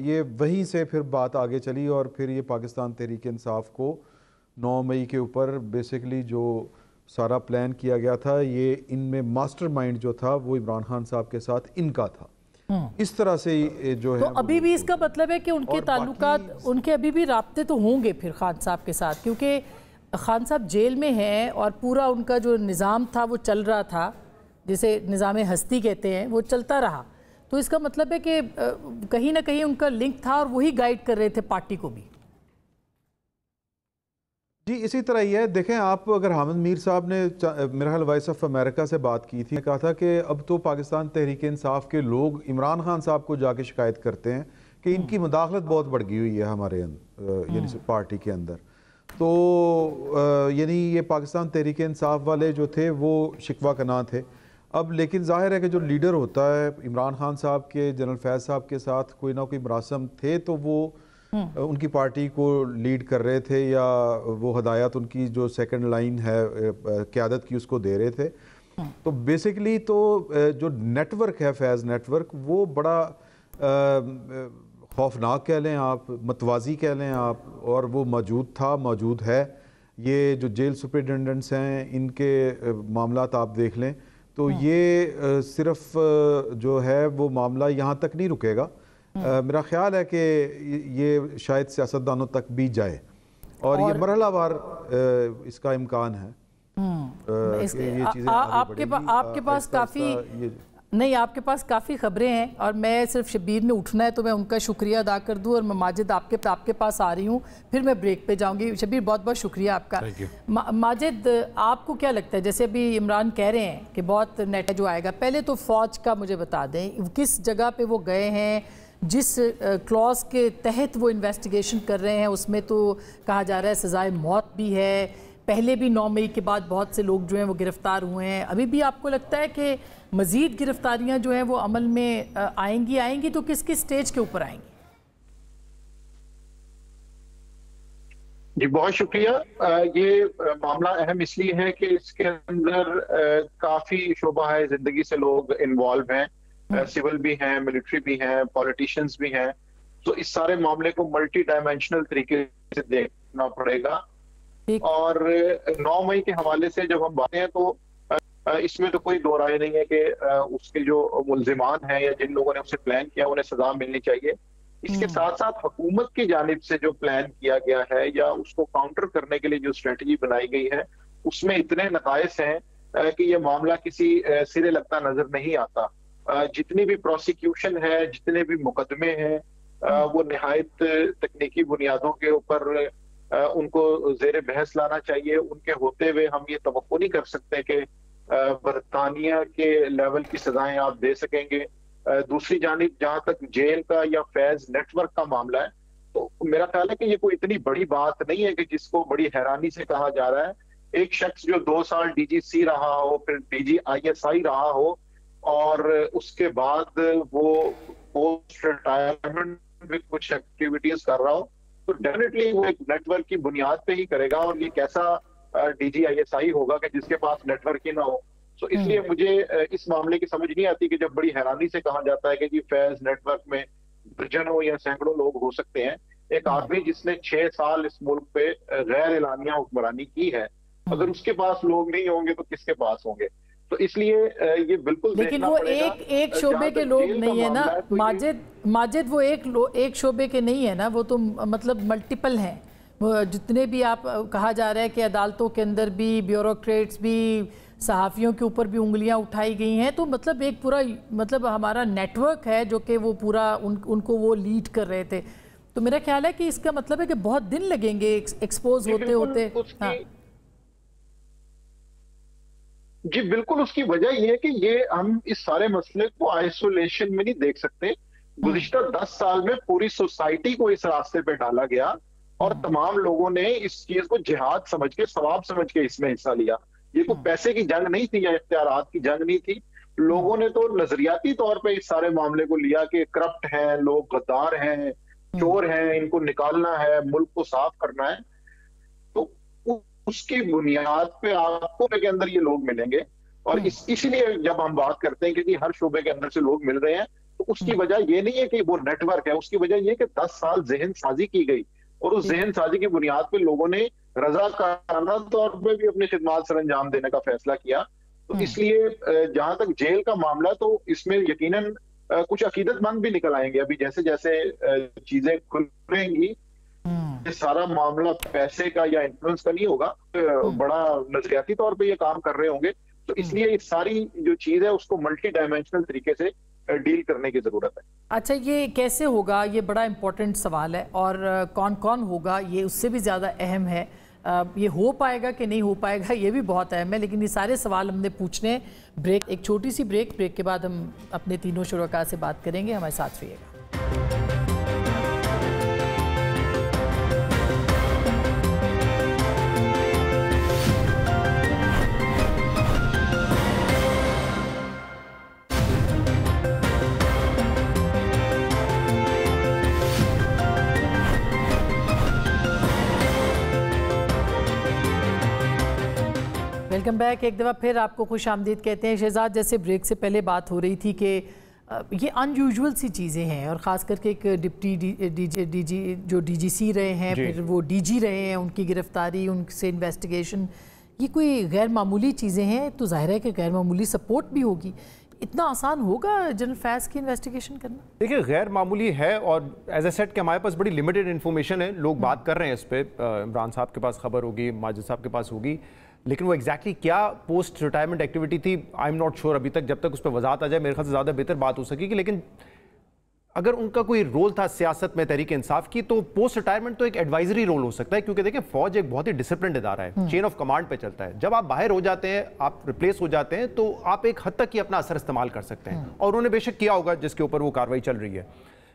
ये वहीं से फिर बात आगे चली और फिर ये पाकिस्तान तहरीक इंसाफ को 9 मई के ऊपर बेसिकली जो सारा प्लान किया गया था, ये इनमें मास्टरमाइंड जो था वो इमरान खान साहब के साथ इनका था। इस तरह से जो है, तो अभी भी इसका मतलब है कि उनके ताल्लुकात, उनके अभी भी राब्ते तो होंगे फिर खान साहब के साथ, क्योंकि खान साहब जेल में हैं और पूरा उनका जो निज़ाम था वो चल रहा था, जिसे निज़ाम हस्ती कहते हैं, वो चलता रहा। तो इसका मतलब है कि कहीं ना कहीं उनका लिंक था और वही गाइड कर रहे थे पार्टी को भी। जी इसी तरह ही है। देखें आप, अगर हामिद मीर साहब ने मेरा ख्याल वॉइस ऑफ अमेरिका से बात की थी, कहा था कि अब तो पाकिस्तान तहरीक इंसाफ के लोग इमरान खान साहब को जाके शिकायत करते हैं कि इनकी मुदाखलत बहुत बढ़ गई हुई है हमारे यानी पार्टी के अंदर। तो यानी ये पाकिस्तान तहरीक इंसाफ वाले जो थे वो शिकवा कना थे। अब लेकिन जाहिर है कि जो लीडर होता है इमरान खान साहब के जनरल फैज़ साहब के साथ कोई ना कोई मरासम थे, तो वो उनकी पार्टी को लीड कर रहे थे, या वो हदायत उनकी जो सेकंड लाइन है क़यादत की उसको दे रहे थे। तो बेसिकली तो जो नेटवर्क है फैज़ नेटवर्क, वो बड़ा खौफनाक कह लें आप, मतवाज़ी कह लें आप, और वो मौजूद था, मौजूद है। ये जो जेल सुपरिटेंडेंट्स हैं इनके मामलात आप देख लें तो ये सिर्फ जो है वो मामला यहाँ तक नहीं रुकेगा। मेरा ख्याल है कि ये शायद सियासतदानों तक भी जाए, और ये मरहलावार इसका इम्कान है। आपके पास नहीं, आपके पास काफ़ी खबरें हैं और मैं सिर्फ शब्बीर ने उठना है तो मैं उनका शुक्रिया अदा कर दूं और मैं माजिद आपके पास आ रही हूं, फिर मैं ब्रेक पे जाऊंगी। शब्बीर बहुत बहुत शुक्रिया आपका। माजिद, आपको क्या लगता है, जैसे अभी इमरान कह रहे हैं कि बहुत नेट जो आएगा, पहले तो फ़ौज का मुझे बता दें किस जगह पर वो गए हैं, जिस क्लॉज के तहत वो इन्वेस्टिगेशन कर रहे हैं उसमें तो कहा जा रहा है सज़ाए मौत भी है, पहले भी 9 मई के बाद बहुत से लोग जो हैं वो गिरफ़्तार हुए हैं। अभी भी आपको लगता है कि मज़ीद गिरफ्तारियां जो हैं वो अमल में आएंगी तो किस किस स्टेज के ऊपर आएंगी? जी बहुत शुक्रिया। ये मामला अहम इसलिए है कि इसके अंदर काफ़ी शोबा है, ज़िंदगी से लोग इन्वॉल्व हैं, सिविल भी हैं, मिलिट्री भी हैं, पॉलिटिशियंस भी हैं। तो इस सारे मामले को मल्टी डायमेंशनल तरीके से देखना पड़ेगा। और 9 मई के हवाले से जब हम बात हैं तो इसमें तो कोई दो राय नहीं है कि उसके जो मुल्जिमान हैं या जिन लोगों ने उसे प्लान किया उन्हें सजा मिलनी चाहिए। इसके साथ साथ हुकूमत की जानिब से जो प्लान किया गया है या उसको काउंटर करने के लिए जो स्ट्रेटजी बनाई गई है उसमें इतने नकाइस हैं कि ये मामला किसी सिरे लगता नजर नहीं आता। जितनी भी प्रोसिक्यूशन है, जितने भी मुकदमे हैं, वो निहायत तकनीकी बुनियादों के ऊपर उनको जेर बहस लाना चाहिए। उनके होते हुए हम ये तवक्को नहीं कर सकते कि बरतानिया के लेवल की सजाएं आप दे सकेंगे। दूसरी जानिब जहां तक जेल का या फैज नेटवर्क का मामला है तो मेरा ख्याल है कि ये कोई इतनी बड़ी बात नहीं है कि जिसको बड़ी हैरानी से कहा जा रहा है। एक शख्स जो 2 साल DGC रहा हो, फिर DG ISI रहा हो और उसके बाद वो पोस्ट रिटायरमेंट में कुछ एक्टिविटीज कर रहा हो, तो डेफिनेटली वो एक नेटवर्क की बुनियाद पे ही करेगा। और ये कैसा DG ISI होगा कि जिसके पास नेटवर्क ही ना हो। तो इसलिए मुझे इस मामले की समझ नहीं आती कि जब बड़ी हैरानी से कहा जाता है कि जी फैज नेटवर्क में दर्जनों या सैकड़ों लोग हो सकते हैं। एक आदमी जिसने 6 साल इस मुल्क पे गैर एलानिया हुक्मरानी की है, अगर उसके पास लोग नहीं होंगे तो किसके पास होंगे? तो इसलिए ये बिल्कुल, लेकिन वो एक शोबे के लोग नहीं है ना माजिद, वो एक शोबे के नहीं है ना, वो तो मतलब मल्टीपल हैं। वो जितने भी आप कहा जा रहा है कि अदालतों के अंदर भी ब्यूरोक्रेट्स भी, सहाफ़ियों के ऊपर भी उंगलियां उठाई गई हैं, तो मतलब एक पूरा मतलब हमारा नेटवर्क है जो कि वो पूरा उनको वो लीड कर रहे थे। तो मेरा ख्याल है कि इसका मतलब है कि बहुत दिन लगेंगे एक्सपोज होते होते। हाँ जी बिल्कुल, उसकी वजह यह है कि ये हम इस सारे मसले को आइसोलेशन में नहीं देख सकते। गुज़िश्ता 10 साल में पूरी सोसाइटी को इस रास्ते पे डाला गया और तमाम लोगों ने इस चीज को जिहाद समझ के, सवाब समझ के इसमें हिस्सा लिया। ये कोई पैसे की जंग नहीं थी या इख्तियारात की जंग नहीं थी। लोगों ने तो नजरियाती तौर पे इस सारे मामले को लिया कि करप्ट हैं लोग, गद्दार हैं, चोर हैं, इनको निकालना है, मुल्क को साफ करना है। तो उसकी बुनियाद पे आपको के अंदर ये लोग मिलेंगे। और इसीलिए जब हम बात करते हैं कि हर शोबे के अंदर से लोग मिल रहे हैं, तो उसकी वजह ये नहीं है कि वो नेटवर्क है, उसकी वजह ये कि 10 साल जहन साजी की गई और उस जहन साजी की बुनियाद पे लोगों ने रज़ाकाराना तौर पे भी अपनी खिदमत सर अंजाम देने का फैसला किया। तो इसलिए जहां तक जेल का मामला, तो इसमें यकीनन कुछ अकीदतमंद भी निकल आएंगे। अभी जैसे जैसे चीजें खुलेंगी, ये सारा मामला पैसे का या इन्फ्लुएंस का नहीं होगा, बड़ा नजरियाती तौर पे ये काम कर रहे होंगे। तो इसलिए ये सारी जो चीज है उसको मल्टी डायमेंशनल तरीके से डील करने की जरूरत है। अच्छा, ये कैसे होगा, ये बड़ा इंपॉर्टेंट सवाल है और कौन कौन होगा ये उससे भी ज़्यादा अहम है। ये हो पाएगा कि नहीं हो पाएगा ये भी बहुत अहम है, लेकिन ये सारे सवाल हमने पूछने। ब्रेक, एक छोटी सी ब्रेक के बाद हम अपने तीनों शुरका से बात करेंगे। हमारे साथ रहिएगा। Welcome back. एक दफ़ा फिर आपको खुश आमदीद कहते हैं। शहजाद, जैसे ब्रेक से पहले बात हो रही थी कि ये अनयूजुअल सी चीज़ें हैं और ख़ास करके एक डिप्टी डीजी जो DGC रहे हैं, फिर वो DG रहे हैं, उनकी गिरफ्तारी, उनसे इन्वेस्टिगेशन, ये कोई गैर मामूली चीज़ें हैं। तो ज़ाहिर है कि गैर मामूली सपोर्ट भी होगी। इतना आसान होगा जनरल फैज़ की इन्वेस्टिगेशन करना? देखिए, गैर मामूली है और एज ए सेट कि हमारे पास बड़ी लिमिटेड इन्फॉर्मेशन है। लोग बात कर रहे हैं इस पर, इमरान साहब के पास खबर होगी, माजिद साहब के पास होगी। लेकिन वो एग्जैक्टली क्या पोस्ट रिटायरमेंट एक्टिविटी थी, आई एम नॉट श्योर अभी तक। जब तक उस पर वजाहत आ जाए मेरे ख्याल से ज़्यादा बेहतर बात हो सकेगी। लेकिन अगर उनका कोई रोल था सियासत में तहरीक इंसाफ की, तो पोस्ट रिटायरमेंट तो एक एडवाइजरी रोल हो सकता है, क्योंकि देखिए फौज एक बहुत ही डिसिप्लिन इदारा है, चेन ऑफ कमांड पे चलता है। जब आप बाहर हो जाते हैं, आप रिप्लेस हो जाते हैं, तो आप एक हद तक ही अपना असर इस्तेमाल कर सकते हैं, और उन्होंने बेशक किया होगा जिसके ऊपर वो कार्रवाई चल रही है।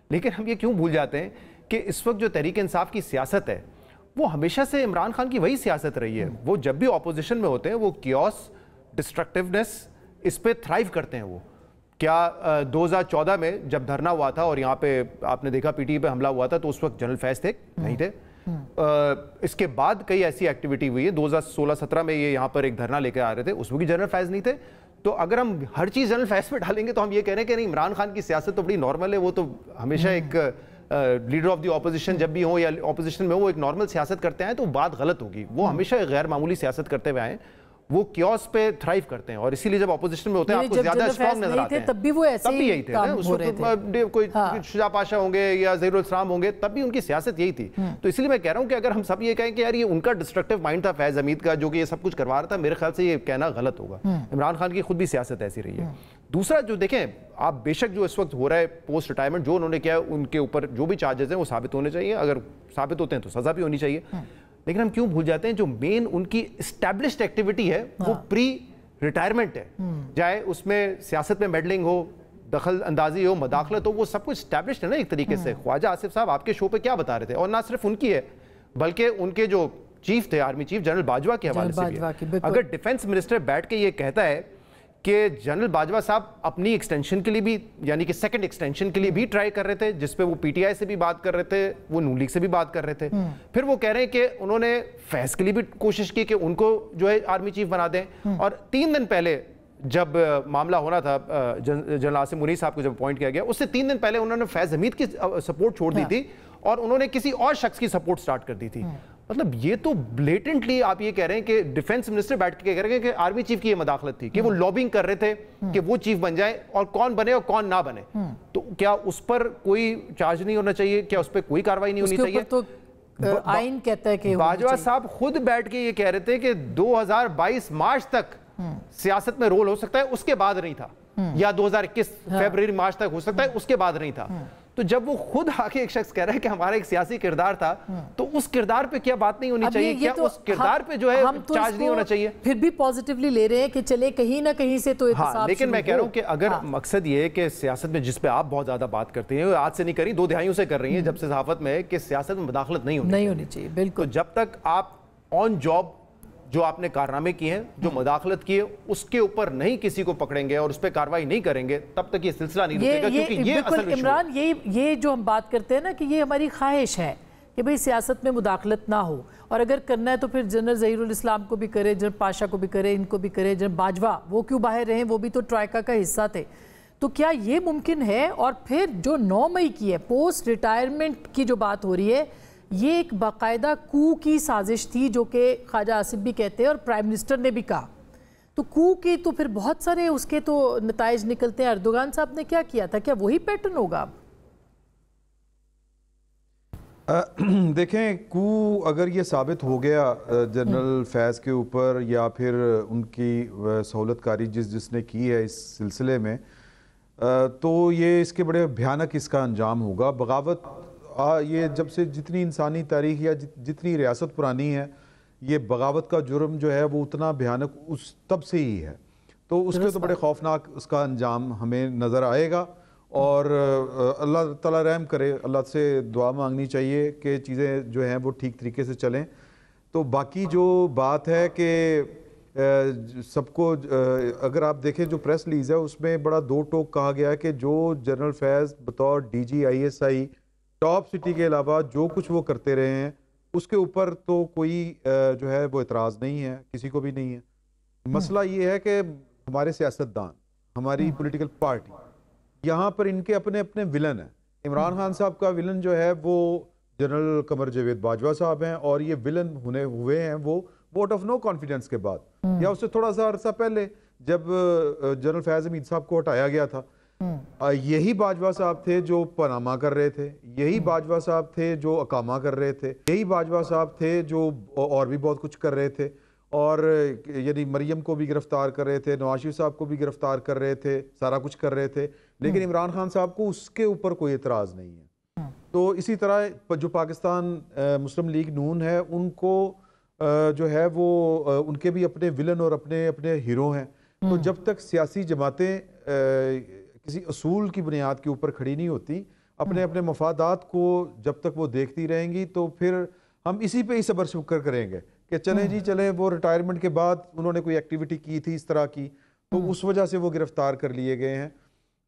लेकिन हम ये क्यों भूल जाते हैं कि इस वक्त जो तहरीक इंसाफ की सियासत है वो हमेशा से इमरान खान की वही सियासत रही है। वो जब भी ऑपोजिशन में होते हैं वो कियोस, डिस्ट्रक्टिवनेस, इस पे थ्राइव करते हैं। वो क्या 2014 में जब धरना हुआ था और यहाँ पे आपने देखा पीटीआई पे हमला हुआ था, तो उस वक्त जनरल फैज थे नहीं थे। इसके बाद कई ऐसी एक्टिविटी हुई है, 2016-17 में ये यहाँ पर एक धरना लेकर आ रहे थे, उसमें भी जनरल फैज नहीं थे। तो अगर हम हर चीज़ जनरल फैज पे डालेंगे तो हम ये कह रहे हैं कि नहीं, इमरान खान की सियासत तो बड़ी नॉर्मल है, वो तो हमेशा एक लीडर ऑफ द ऑपोजिशन जब भी हो या ऑपोजिशन में हो, वो एक नॉर्मल सियासत करते हैं, तो बात गलत होगी। वो हमेशा एक गैर मामूली सियासत करते हुए आए, वो क्योस पे थ्राइव करते हैं, और इसीलिए जब ऑपोजिशन में होते हैं आपको ज्यादा स्ट्रांग नजर आते हैं। तब भी वो ऐसे तब भी यही थे ना, उसमें कोई शुजा पाशा होंगे या ज़हीरुल इस्लाम होंगे, तब भी उनकी सियासत यही थी। तो इसलिए मैं कह रहा हूं कि अगर हम सब ये कहें कि यार ये उनका डिस्ट्रक्टिव माइंड था फैज हमीद का, जो कि ये सब कुछ करवा रहा था, मेरे ख्याल से ये कहना गलत होगा। इमरान खान की खुद भी सियासत ऐसी रही है। दूसरा जो देखें आप, बेशक जो इस वक्त हो रहा है पोस्ट रिटायरमेंट, जो उन्होंने किया उनके ऊपर जो भी चार्जेस हैं वो साबित होने चाहिए, अगर साबित होते हैं तो सजा भी होनी चाहिए। लेकिन हम क्यों भूल जाते हैं जो मेन उनकी एस्टैब्लिश्ड एक्टिविटी है वो प्री रिटायरमेंट है, चाहे उसमें सियासत में मेडलिंग हो, दखल अंदाजी हो, मदाखलत हो, वो सब कुछ एस्टैब्लिश्ड है ना एक तरीके से। ख्वाजा आसिफ साहब आपके शो पे क्या बता रहे थे, और ना सिर्फ उनकी है बल्कि उनके जो चीफ थे, आर्मी चीफ जनरल बाजवा के हवाले से भी। अगर डिफेंस मिनिस्टर बैठ के ये कहता है कि जनरल बाजवा साहब अपनी एक्सटेंशन के लिए भी, यानी कि सेकंड एक्सटेंशन के लिए भी ट्राई कर रहे थे, जिसपे वो पीटीआई से भी बात कर रहे थे, वो नून लीग से भी बात कर रहे थे, फिर वो कह रहे हैं कि उन्होंने फैज के लिए भी कोशिश की कि उनको जो है आर्मी चीफ बना दें, और 3 दिन पहले जब मामला होना था, जनरल आसिम मुनीर साहब को जब अपॉइंट किया गया, उससे 3 दिन पहले उन्होंने फैज हमीद की सपोर्ट छोड़ दी थी और उन्होंने किसी और शख्स की सपोर्ट स्टार्ट कर दी थी। मतलब ये तो ब्लेटेंटली आप ये कह रहे हैं कि डिफेंस मिनिस्टर बैठ के कह रहे हैं कि आर्मी चीफ की ये मदाखलत थी, कि वो लॉबिंग कर रहे थे कि वो चीफ बन जाए, और कौन बने और कौन ना बने। तो क्या उस पर कोई चार्ज नहीं होना चाहिए, क्या उस पर कोई कार्रवाई नहीं होनी चाहिए? तो आइन कहता है कि बाजवा साहब खुद बैठ के ये कह रहे थे कि 2022 मार्च तक सियासत में रोल हो सकता है, उसके बाद नहीं था, या 2021 फरवरी मार्च तक हो सकता है, उसके बाद नहीं था। तो जब वो खुद आके एक शख्स कह रहा है कि हमारा एक सियासी किरदार था, तो उस किरदार पे क्या बात नहीं होनी चाहिए? क्या तो उस किरदार पे जो है चार्ज नहीं होना चाहिए? फिर भी पॉजिटिवली ले रहे हैं कि चले कहीं ना कहीं से तो हाँ, लेकिन मैं कह रहा हूं कि अगर मकसद ये है कि सियासत में, जिस पे आप बहुत ज्यादा बात करते हैं, आज से नहीं करी, 2 दहाइयों से कर रही है जब से सहाफत में है, कि सियासत में मुदाखलत नहीं होनी चाहिए। बिल्कुल। तो जब तक आप ऑन जॉब जो आपने कारनामे किए हैं, जो मुदाखलत की है, उसके ऊपर नहीं किसी को पकड़ेंगे और उस पर कार्रवाई नहीं करेंगे, तब तक ये सिलसिला नहीं रुकेगा, क्योंकि ये असल इमरान, ये जो हम बात करते हैं ना कि ये हमारी ख्वाहिश है कि भाई सियासत में मुदाखलत ना हो, और अगर करना है तो फिर जनरल ज़हीरुल इस्लाम को भी करे, जनरल पाशा को भी करे, इनको भी करे, जनरल बाजवा वो क्यों बाहर रहे, वो भी तो ट्राइका का हिस्सा थे। तो क्या ये मुमकिन है? और फिर जो 9 मई की है पोस्ट रिटायरमेंट की जो बात हो रही है, ये एक बाकायदा कू की साजिश थी, जो कि ख्वाजा आसिफ भी कहते हैं और प्राइम मिनिस्टर ने भी कहा। तो कू की तो फिर बहुत सारे उसके तो नताइज निकलते हैं। अर्दोगान साहब ने क्या किया था, क्या वही पैटर्न होगा? देखें, कू अगर ये साबित हो गया जनरल फैज़ के ऊपर, या फिर उनकी सहूलतकारी जिसने की है इस सिलसिले में, तो ये इसके बड़े भयानक इसका अंजाम होगा। बगावत ये जब से जितनी इंसानी तारीख या जितनी रियासत पुरानी है, ये बगावत का जुर्म जो है वो उतना भयानक उस तब से ही है। तो उसके तो बड़े खौफनाक उसका अंजाम हमें नज़र आएगा, और अल्लाह ताला रहम करे। अल्लाह से दुआ मांगनी चाहिए कि चीज़ें जो हैं वो ठीक तरीके से चलें। तो बाकी जो बात है कि सबको, अगर आप देखें जो प्रेस रिलीज़ है उसमें बड़ा 2 टोक कहा गया है कि जो जनरल फैज़ बतौर DG ISI टॉप सिटी के अलावा जो कुछ वो करते रहे हैं, उसके ऊपर तो कोई जो है वो एतराज़ नहीं है, किसी को भी नहीं है। मसला ये है कि हमारे सियासतदान, हमारी पॉलिटिकल पार्टी, यहाँ पर इनके अपने अपने विलन हैं। इमरान खान साहब का विलन जो है वो जनरल कमर जावेद बाजवा साहब हैं, और ये विलन होने हुए हैं वो वोट ऑफ नो कॉन्फिडेंस के बाद, या उससे थोड़ा सा अरसा पहले जब जनरल फैज़ हमीद साहब को हटाया गया था। यही बाजवा साहब थे जो पनामा कर रहे थे, यही बाजवा साहब थे जो अकामा कर रहे थे, यही बाजवा साहब थे जो और भी बहुत कुछ कर रहे थे। और यानी मरियम को भी गिरफ्तार कर रहे थे, नवाज शरीफ साहब को भी गिरफ्तार कर रहे थे, सारा कुछ कर रहे थे, लेकिन इमरान खान साहब को उसके ऊपर कोई एतराज़ नहीं है। तो इसी तरह जो पाकिस्तान मुस्लिम लीग नून है, उनको जो है वो उनके भी अपने विलन और अपने अपने हीरो हैं। तो जब तक सियासी जमातें किसी असूल की बुनियाद के ऊपर खड़ी नहीं होती, अपने अपने मफादात को जब तक वो देखती रहेंगी, तो फिर हम इसी पे ही सब्र शुक्र करेंगे कि चलें जी चलें, वो रिटायरमेंट के बाद उन्होंने कोई एक्टिविटी की थी इस तरह की, तो उस वजह से वो गिरफ्तार कर लिए गए हैं।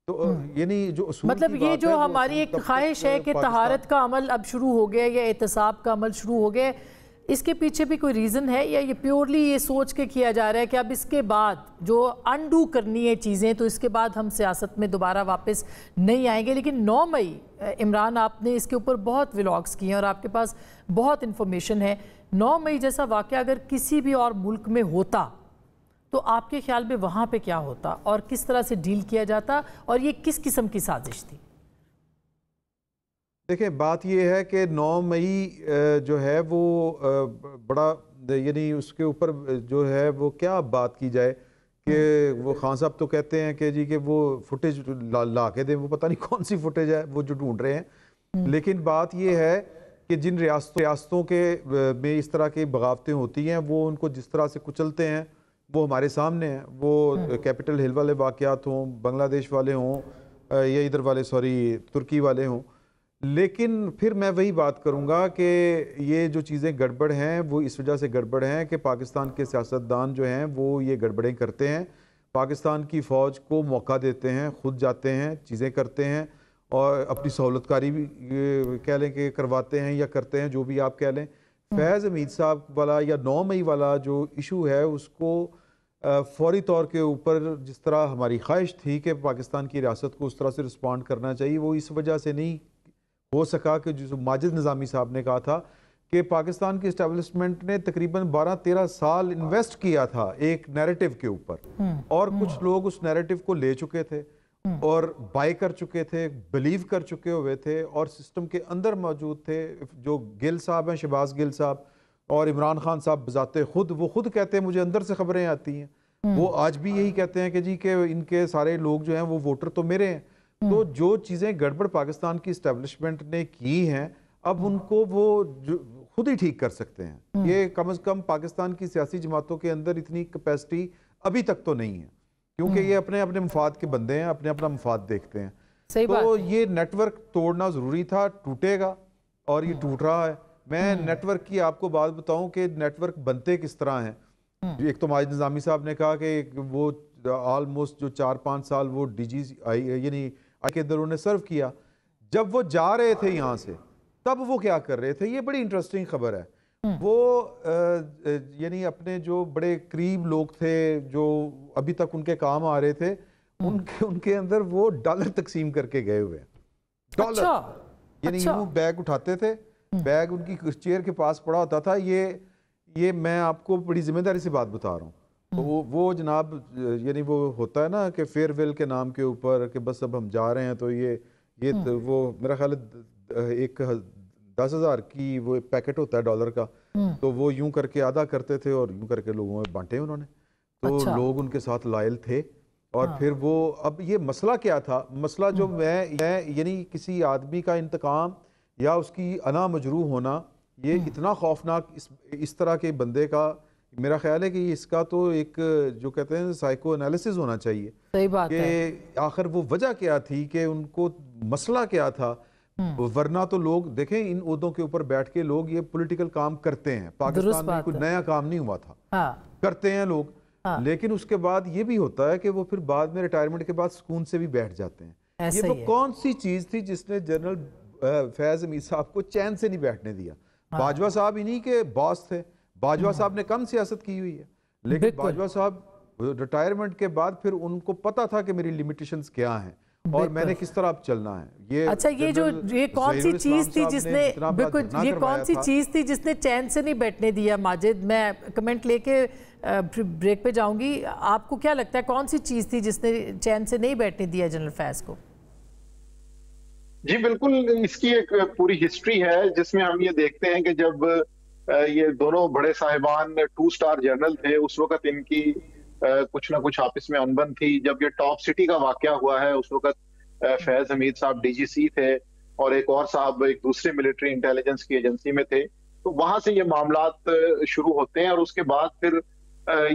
तो यानी जो मतलब ये जो हमारी एक ख्वाहिश है कि तहारत का अमल अब शुरू हो गया या एहतसाब का अमल शुरू हो गया, इसके पीछे भी कोई रीज़न है या ये प्योरली ये सोच के किया जा रहा है कि अब इसके बाद जो अनडू करनी है चीज़ें, तो इसके बाद हम सियासत में दोबारा वापस नहीं आएंगे? लेकिन 9 मई इमरान, आपने इसके ऊपर बहुत व्लॉग्स किए हैं और आपके पास बहुत इन्फॉर्मेशन है। 9 मई जैसा वाक़या अगर किसी भी और मुल्क में होता तो आपके ख्याल में वहाँ पे क्या होता और किस तरह से डील किया जाता, और ये किस किस्म की साजिश थी? देखिए, बात ये है कि 9 मई जो है वो बड़ा, यानी उसके ऊपर जो है वो क्या बात की जाए कि वो खान साहब तो कहते हैं कि जी कि वो फुटेज ला के दें, वो पता नहीं कौन सी फुटेज है वो जो ढूंढ रहे हैं। लेकिन बात ये है कि जिन रियासतों के में इस तरह की बगावतें होती हैं, वो उनको जिस तरह से कुचलते हैं वो हमारे सामने है। वो कैपिटल हिल वाले वाक़यात हों, बांग्लादेश वाले हों, या इधर वाले तुर्की वाले हों। लेकिन फिर मैं वही बात करूंगा कि ये जो चीज़ें गड़बड़ हैं वो इस वजह से गड़बड़ हैं कि पाकिस्तान के सियासतदान जो हैं वो ये गड़बड़ें करते हैं, पाकिस्तान की फ़ौज को मौका देते हैं, खुद जाते हैं, चीज़ें करते हैं और अपनी सहूलतकारी भी कह लें कि करवाते हैं या करते हैं, जो भी आप कह लें। फैज़ हमीद साहब वाला या 9 मई वाला जो इशू है, उसको फौरी तौर के ऊपर जिस तरह हमारी ख्वाहिश थी कि पाकिस्तान की रियासत को उस तरह से रिस्पॉन्ड करना चाहिए, वो इस वजह से नहीं हो सका कि जो माजिद निज़ामी साहब ने कहा था कि पाकिस्तान की इस्टेब्लिशमेंट ने तकरीबन 12-13 साल इन्वेस्ट किया था एक नैरेटिव के ऊपर, और कुछ लोग उस नैरेटिव को ले चुके थे और बाय कर चुके थे, बिलीव कर चुके हुए थे और सिस्टम के अंदर मौजूद थे। जो गिल साहब हैं, शहबाज गिल साहब और इमरान खान साहब बजाते खुद, वो खुद कहते हैं मुझे अंदर से खबरें आती हैं, वो आज भी यही कहते हैं कि जी कि इनके सारे लोग जो हैं वो वोटर तो मेरे हैं। तो जो चीज़ें गड़बड़ पाकिस्तान की इस्टेब्लिशमेंट ने की हैं, अब उनको वो खुद ही ठीक कर सकते हैं। ये कम से कम पाकिस्तान की सियासी जमातों के अंदर इतनी कैपेसिटी अभी तक तो नहीं है, क्योंकि ये अपने अपने मफाद के बंदे हैं, अपने अपना मफाद देखते हैं। तो ये नेटवर्क तोड़ना ज़रूरी था, टूटेगा और ये टूट रहा है। मैं नेटवर्क की आपको बात बताऊं कि नेटवर्क बनते किस तरह हैं। एक तो माजिद निज़ामी साहब ने कहा कि वो ऑलमोस्ट जो 4-5 साल वो DGI यानी के अंदर उन्होंने सर्व किया। जब वो जा रहे थे यहाँ से, तब वो क्या कर रहे थे, ये बड़ी इंटरेस्टिंग खबर है। वो यानी अपने जो बड़े करीब लोग थे जो अभी तक उनके काम आ रहे थे, उनके अंदर वो डॉलर तकसीम करके गए हुए हैं। डॉलर यानी वो बैग उठाते थे, बैग उनकी चेयर के पास पड़ा होता था। ये मैं आपको बड़ी जिम्मेदारी से बात बता रहा हूँ। तो वो जनाब यानी वो होता है ना कि फेयरवेल के नाम के ऊपर कि बस अब हम जा रहे हैं, तो ये तो वो मेरा ख्याल है एक 10,000 की वो पैकेट होता है डॉलर का, तो वो यूं करके आधा करते थे और यूं करके लोगों में बांटे उन्होंने। तो लोग उनके साथ लायल थे। और फिर वो, अब ये मसला क्या था, मसला जो मैं यानी किसी आदमी का इंतकाम या उसकी अना मजरूह होना, ये इतना खौफनाक इस तरह के बंदे का, मेरा ख्याल है कि इसका तो एक जो कहते हैं साइको एनालिसिस होना चाहिए। सही बात है कि आखिर वो वजह क्या थी, कि उनको मसला क्या था। वरना तो लोग देखें, इन ओहदों के ऊपर बैठ के लोग ये पॉलिटिकल काम करते हैं। पाकिस्तान में कोई नया काम नहीं हुआ था। करते हैं लोग। लेकिन उसके बाद ये भी होता है कि वो फिर बाद में रिटायरमेंट के बाद सुकून से भी बैठ जाते हैं। ये वो कौन सी चीज थी जिसने जनरल फैज हमीद साहब को चैन से नहीं बैठने दिया? बाजवा साहब इन्हीं के बॉस थे। बाजवा साहब ने कम सियासत की हुई है, लेकिन बाजवा साहब रिटायरमेंट के बाद फिर उनको पता था कि मेरी लिमिटेशंस क्या हैं और मैंने किस तरह अब चलना है। ये अच्छा, ये कौन सी चीज थी जिसने, बिल्कुल, ये कौन सी चीज थी जिसने चैन से नहीं बैठने दिया? माजिद, मैं कमेंट लेके ब्रेक पे जाऊंगी। आपको क्या लगता है कौन सी चीज थी जिसने चैन से नहीं बैठने दिया जनरल फैज को? जी बिल्कुल, इसकी एक पूरी हिस्ट्री है जिसमें हम ये देखते हैं कि जब ये दोनों बड़े साहिबान 2 स्टार जनरल थे। उस वक्त इनकी कुछ ना कुछ आपस में अनबन थी। जब ये टॉप सिटी का वाकया हुआ है उस वक्त फैज हमीद साहब डीजीसी थे और एक और साहब एक दूसरे मिलिट्री इंटेलिजेंस की एजेंसी में थे। तो वहां से ये मामलात शुरू होते हैं और उसके बाद फिर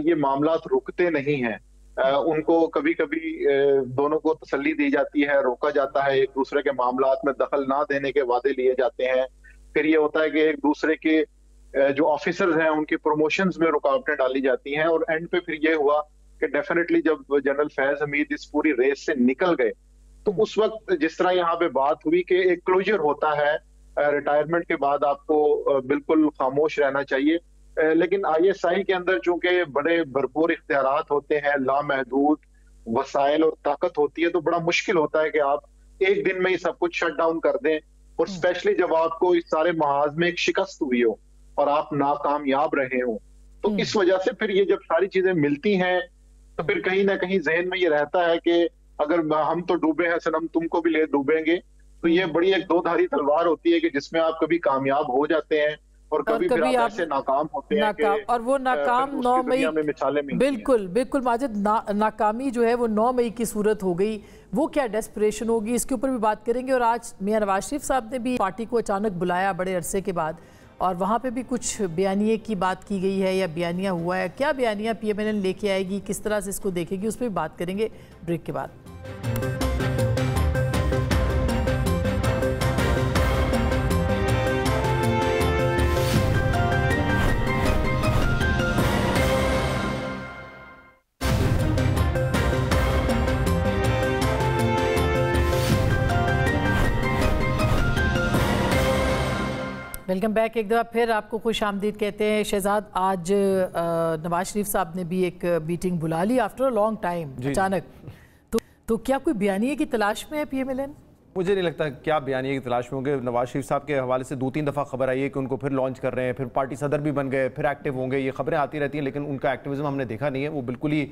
ये मामलात रुकते नहीं हैं। उनको कभी कभी दोनों को तसल्ली दी जाती है, रोका जाता है, एक दूसरे के मामलात में दखल ना देने के वादे लिए जाते हैं। फिर ये होता है कि एक दूसरे के जो ऑफिसर्स हैं उनकी प्रमोशंस में रुकावटें डाली जाती हैं और एंड पे फिर ये हुआ कि डेफिनेटली जब जनरल फैज हमीद इस पूरी रेस से निकल गए तो उस वक्त जिस तरह यहाँ पे बात हुई कि एक क्लोजर होता है, रिटायरमेंट के बाद आपको बिल्कुल खामोश रहना चाहिए, लेकिन आईएसआई के अंदर चूंकि बड़े भरपूर इख्तियारात होते हैं, लामहदूद वसाइल और ताकत होती है, तो बड़ा मुश्किल होता है कि आप एक दिन में ही सब कुछ शट डाउन कर दें। और स्पेशली जब आपको इस सारे महाज में एक शिकस्त हुई हो और आप नाकामयाब रहे हो, तो इस वजह से फिर ये जब सारी चीजें मिलती हैं तो फिर कहीं ना कहीं जहन में ये रहता है कि अगर हम तो डूबे हैं सनम, तुमको भी ले डूबेंगे। तो ये बड़ी एक दो धारी तलवार होती है कि जिसमें आप कभी कामयाब हो जाते हैं और कभी फिर आप ऐसे नाकाम होते हैं कि और वो नाकाम 9 मई में मिसालें मिलती हैं। बिल्कुल बिल्कुल माजिद, नाकामी जो है वो 9 मई की सूरत हो गई। वो क्या डेस्परेशन होगी, इसके ऊपर भी बात करेंगे। और आज मियां नवाज शरीफ साहब ने भी पार्टी को अचानक बुलाया बड़े अरसे के बाद और वहाँ पे भी कुछ बयानिए की बात की गई है या बयानिया हुआ है। क्या बयानिया PMLN लेके आएगी, किस तरह से इसको देखेगी, उस पर भी बात करेंगे ब्रेक के बाद। Welcome back. एक दफ़ा फिर आपको खुश आमदीद कहते हैं। शहजाद, आज नवाज शरीफ साहब ने भी एक मीटिंग बुला ली आफ्टर अ लॉन्ग टाइम अचानक। तो क्या कोई बयानिए की तलाश में है PMLN? मुझे नहीं लगता क्या बयानिए की तलाश में होंगे। नवाज शरीफ साहब के हवाले से 2-3 दफ़ा खबर आई है कि उनको फिर लॉन्च कर रहे हैं, फिर पार्टी सदर भी बन गए, फिर एक्टिव होंगे। ये खबरें आती रहती हैं लेकिन उनका एक्टिविज्म हमने देखा नहीं है। वो बिल्कुल ही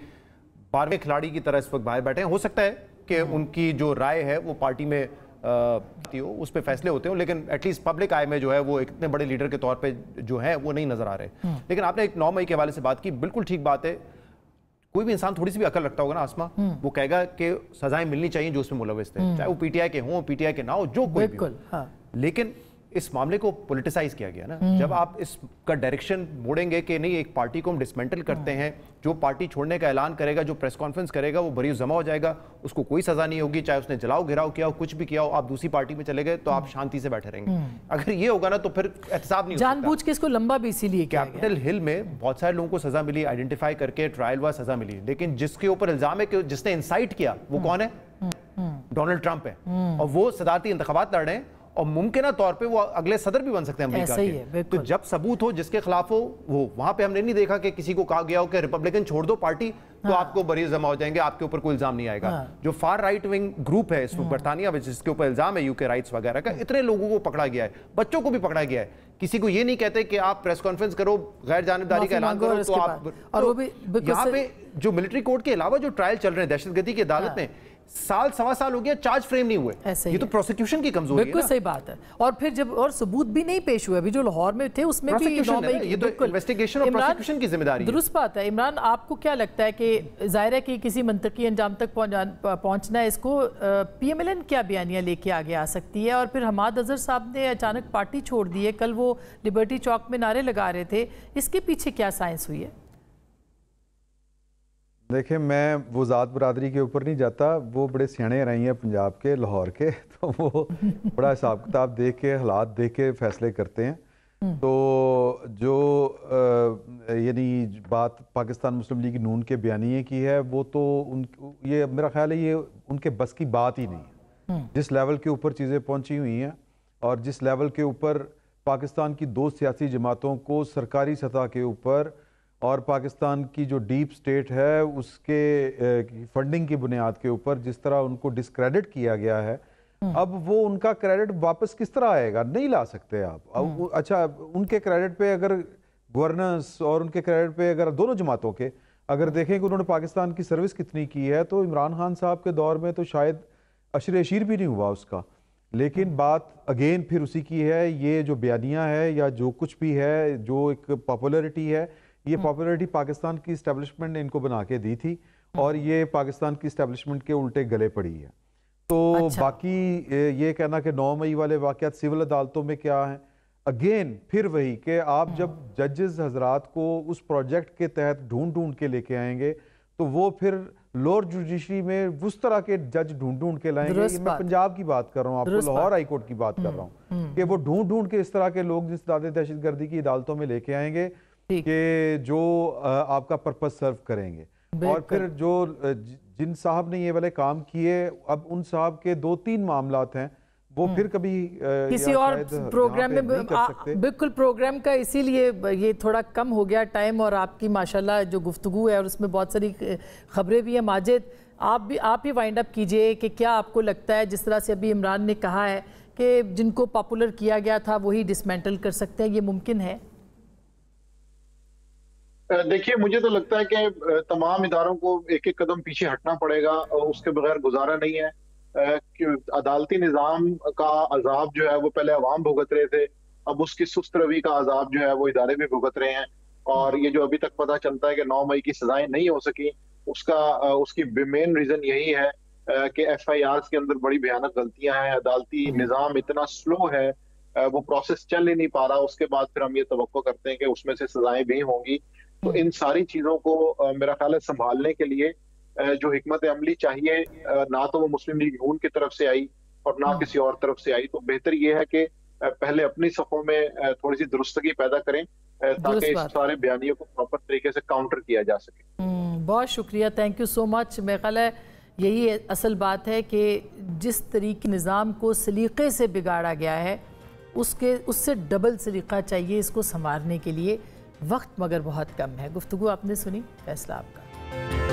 12वें खिलाड़ी की तरह इस वक्त बाहर बैठे हैं। हो सकता है कि उनकी जो राय है वो पार्टी में उस पर फैसले होते हो, लेकिन एटलीस्ट पब्लिक आई में जो है वो इतने बड़े लीडर के तौर पे जो है वो नहीं नजर आ रहे। लेकिन आपने एक 9 मई के हवाले से बात की, बिल्कुल ठीक बात है। कोई भी इंसान थोड़ी सी भी अकल रखता होगा ना आसमा, वो कहेगा कि सजाएं मिलनी चाहिए जो उसमें मुलविस थे, चाहे वो PTI के हों, PTI के ना हो, जो कोई भी हो। लेकिन इस मामले को पॉलिटिसाइज किया गया ना। जब आप इसका डायरेक्शन मोड़ेंगे कि नहीं, एक पार्टी को हम डिसमेंटल करते हैं, जो पार्टी छोड़ने का ऐलान करेगा, जो प्रेस कॉन्फ्रेंस करेगा वो बरी जमा हो जाएगा, उसको कोई सजा नहीं होगी, चाहे उसने जलाओ घिराव किया हो, कुछ भी किया हो, आप दूसरी पार्टी में चले गए तो आप शांति से बैठे रहेंगे। अगर ये होगा ना तो फिर एहतसाब नहीं, जानबूझ के इसको लंबा भी इसीलिए कैपिटल हिल में बहुत सारे लोगों को सजा मिली, आइडेंटिफाई करके ट्रायल हुआ, सजा मिली, लेकिन जिसके ऊपर इल्जाम है कि जिसने इंसाइट किया वो कौन है? डोनाल्ड ट्रंप है। और वो सदारती इंतखाबात लड़ रहे हैं और मुमकिन तौर पे वो अगले सदर भी बन सकते हैं अमेरिका के। तो जब सबूत हो जिसके खिलाफ हो वो, वहां पे हमने नहीं देखा कि किसी को कहा गया हो कि रिपब्लिकन छोड़ दो पार्टी तो आपको बरी जमा हो जाएंगे, आपके ऊपर कोई इल्जाम नहीं आएगा। जो फार राइट विंग ग्रुप है इस बरतानिया में जिसके ऊपर इल्जाम है यूके राइट्स वगैरह का, इतने लोगों को पकड़ा गया है, बच्चों को भी पकड़ा गया है। किसी को ये नहीं कहते कि आप प्रेस कॉन्फ्रेंस करो, गैर जानिबदारी का ऐलान करो तो आप, और वो भी यहाँ पे जो मिलिट्री कोर्ट के अलावा जो ट्रायल चल रहे हैं दहशतगर्दी की अदालत में, साल सवा साल हो गया, चार्ज फ्रेम नहीं हुए। ये तो प्रोसिक्यूशन की कमजोरी है। बिल्कुल सही बात है। और फिर जब और सबूत भी नहीं पेश हुए, अभी जो लाहौर में थे उसमें भी ये तो इन्वेस्टिगेशन और प्रोसिक्यूशन की जिम्मेदारी है। दुरुस्त बात है। इमरान, आपको क्या लगता है कि जाहिर है कि किसी मंतकी अंजाम तक पहुंचना है, इसको PMLN क्या बयानियां लेके आगे आ सकती है? और फिर हमाद अजहर साहब ने अचानक पार्टी छोड़ दी है, कल वो लिबर्टी चौक में नारे लगा रहे थे, इसके पीछे क्या साइंस हुई है? देखिए, मैं वो ज़ात बरादरी के ऊपर नहीं जाता, वो बड़े सियाने रही हैं पंजाब के, लाहौर के, तो वो बड़ा हिसाब किताब देख के, हालात देख के फैसले करते हैं। तो जो यानी बात पाकिस्तान मुस्लिम लीग नून के बयानिए की है, वो तो ये मेरा ख्याल है ये उनके बस की बात ही नहीं है। जिस लेवल के ऊपर चीज़ें पहुंची हुई हैं और जिस लेवल के ऊपर पाकिस्तान की 2 सियासी जमातों को सरकारी सतह के ऊपर और पाकिस्तान की जो डीप स्टेट है उसके फंडिंग की बुनियाद के ऊपर जिस तरह उनको डिस्क्रेडिट किया गया है, अब वो उनका क्रेडिट वापस किस तरह आएगा? नहीं ला सकते आप। अच्छा, उनके क्रेडिट पे अगर गवर्नेंस और उनके क्रेडिट पे अगर दोनों जमातों के अगर देखें कि उन्होंने पाकिस्तान की सर्विस कितनी की है, तो इमरान खान साहब के दौर में तो शायद अशर अशीर भी नहीं हुआ उसका। लेकिन बात अगेन फिर उसी की है, ये जो बयानिया है या जो कुछ भी है, जो एक पॉपुलैरिटी है, ये पॉपुलैरिटी पाकिस्तान की इस्टेब्लिशमेंट ने इनको बना के दी थी और ये पाकिस्तान की इस्टेब्लिशमेंट के उल्टे गले पड़ी है। तो अच्छा। बाकी ये कहना कि 9 मई वाले वाक़यात सिविल अदालतों में क्या हैं, अगेन फिर वही कि आप जब जजेस हजरात को उस प्रोजेक्ट के तहत ढूंढ ढूंढ के लेके आएंगे तो वो फिर लोअर जुडिशरी में उस तरह के जज ढूंढ ढूंढ के लाएंगे। ये मैं पंजाब की बात कर रहा हूँ, आपको लाहौर हाई कोर्ट की बात कर रहा हूँ कि वो ढूंढ ढूंढ के इस तरह के लोग जिस दहशतगर्दी की अदालतों में लेके आएंगे कि जो आपका पर्पस सर्व करेंगे। और फिर जो जिन साहब ने ये वाले काम किए, अब उन साहब के 2-3 मामलात हैं वो फिर कभी किसी और प्रोग्राम में बिल्कुल प्रोग्राम का इसीलिए ये थोड़ा कम हो गया टाइम, और आपकी माशाल्लाह जो गुफ्तगू है और उसमें बहुत सारी खबरें भी हैं। माजिद, आप ही वाइंड अप कीजिए कि क्या आपको लगता है, जिस तरह से अभी इमरान ने कहा है कि जिनको पॉपुलर किया गया था वही डिसमेंटल कर सकते हैं, ये मुमकिन है? देखिए, मुझे तो लगता है कि तमाम इदारों को एक एक कदम पीछे हटना पड़ेगा और उसके बगैर गुजारा नहीं है। कि अदालती निज़ाम का अजाब जो है वो पहले अवाम भुगत रहे थे, अब उसकी सुस्त रवि का अजाब जो है वो इदारे भी भुगत रहे हैं। और ये जो अभी तक पता चलता है कि 9 मई की सजाएं नहीं हो सकी, उसकी मेन रीजन यही है कि FIRs के अंदर बड़ी भयानक गलतियां हैं, अदालती निज़ाम इतना स्लो है, वो प्रोसेस चल ही नहीं पा रहा। उसके बाद फिर हम ये तवक्को करते हैं कि उसमें से सजाएं भी होंगी। तो इन सारी चीजों को मेरा ख्याल है संभालने के लिए जो हिकमत अमली चाहिए, ना तो वो मुस्लिम लीग नून की तरफ से आई और ना किसी और तरफ से आई। तो बेहतर ये है कि पहले अपनी सफ़ों में थोड़ी सी दुरुस्तगी पैदा करें ताकि इस सारे बयानियों को प्रॉपर तरीके से काउंटर किया जा सके। बहुत शुक्रिया, थैंक यू सो मच। मेरा ख्याल है यही असल बात है कि जिस तरीके निज़ाम को सलीक़े से बिगाड़ा गया है उससे डबल सलीक़ा चाहिए इसको संवारने के लिए। वक्त मगर बहुत कम है। गुफ्तगू आपने सुनी, फैसला आपका।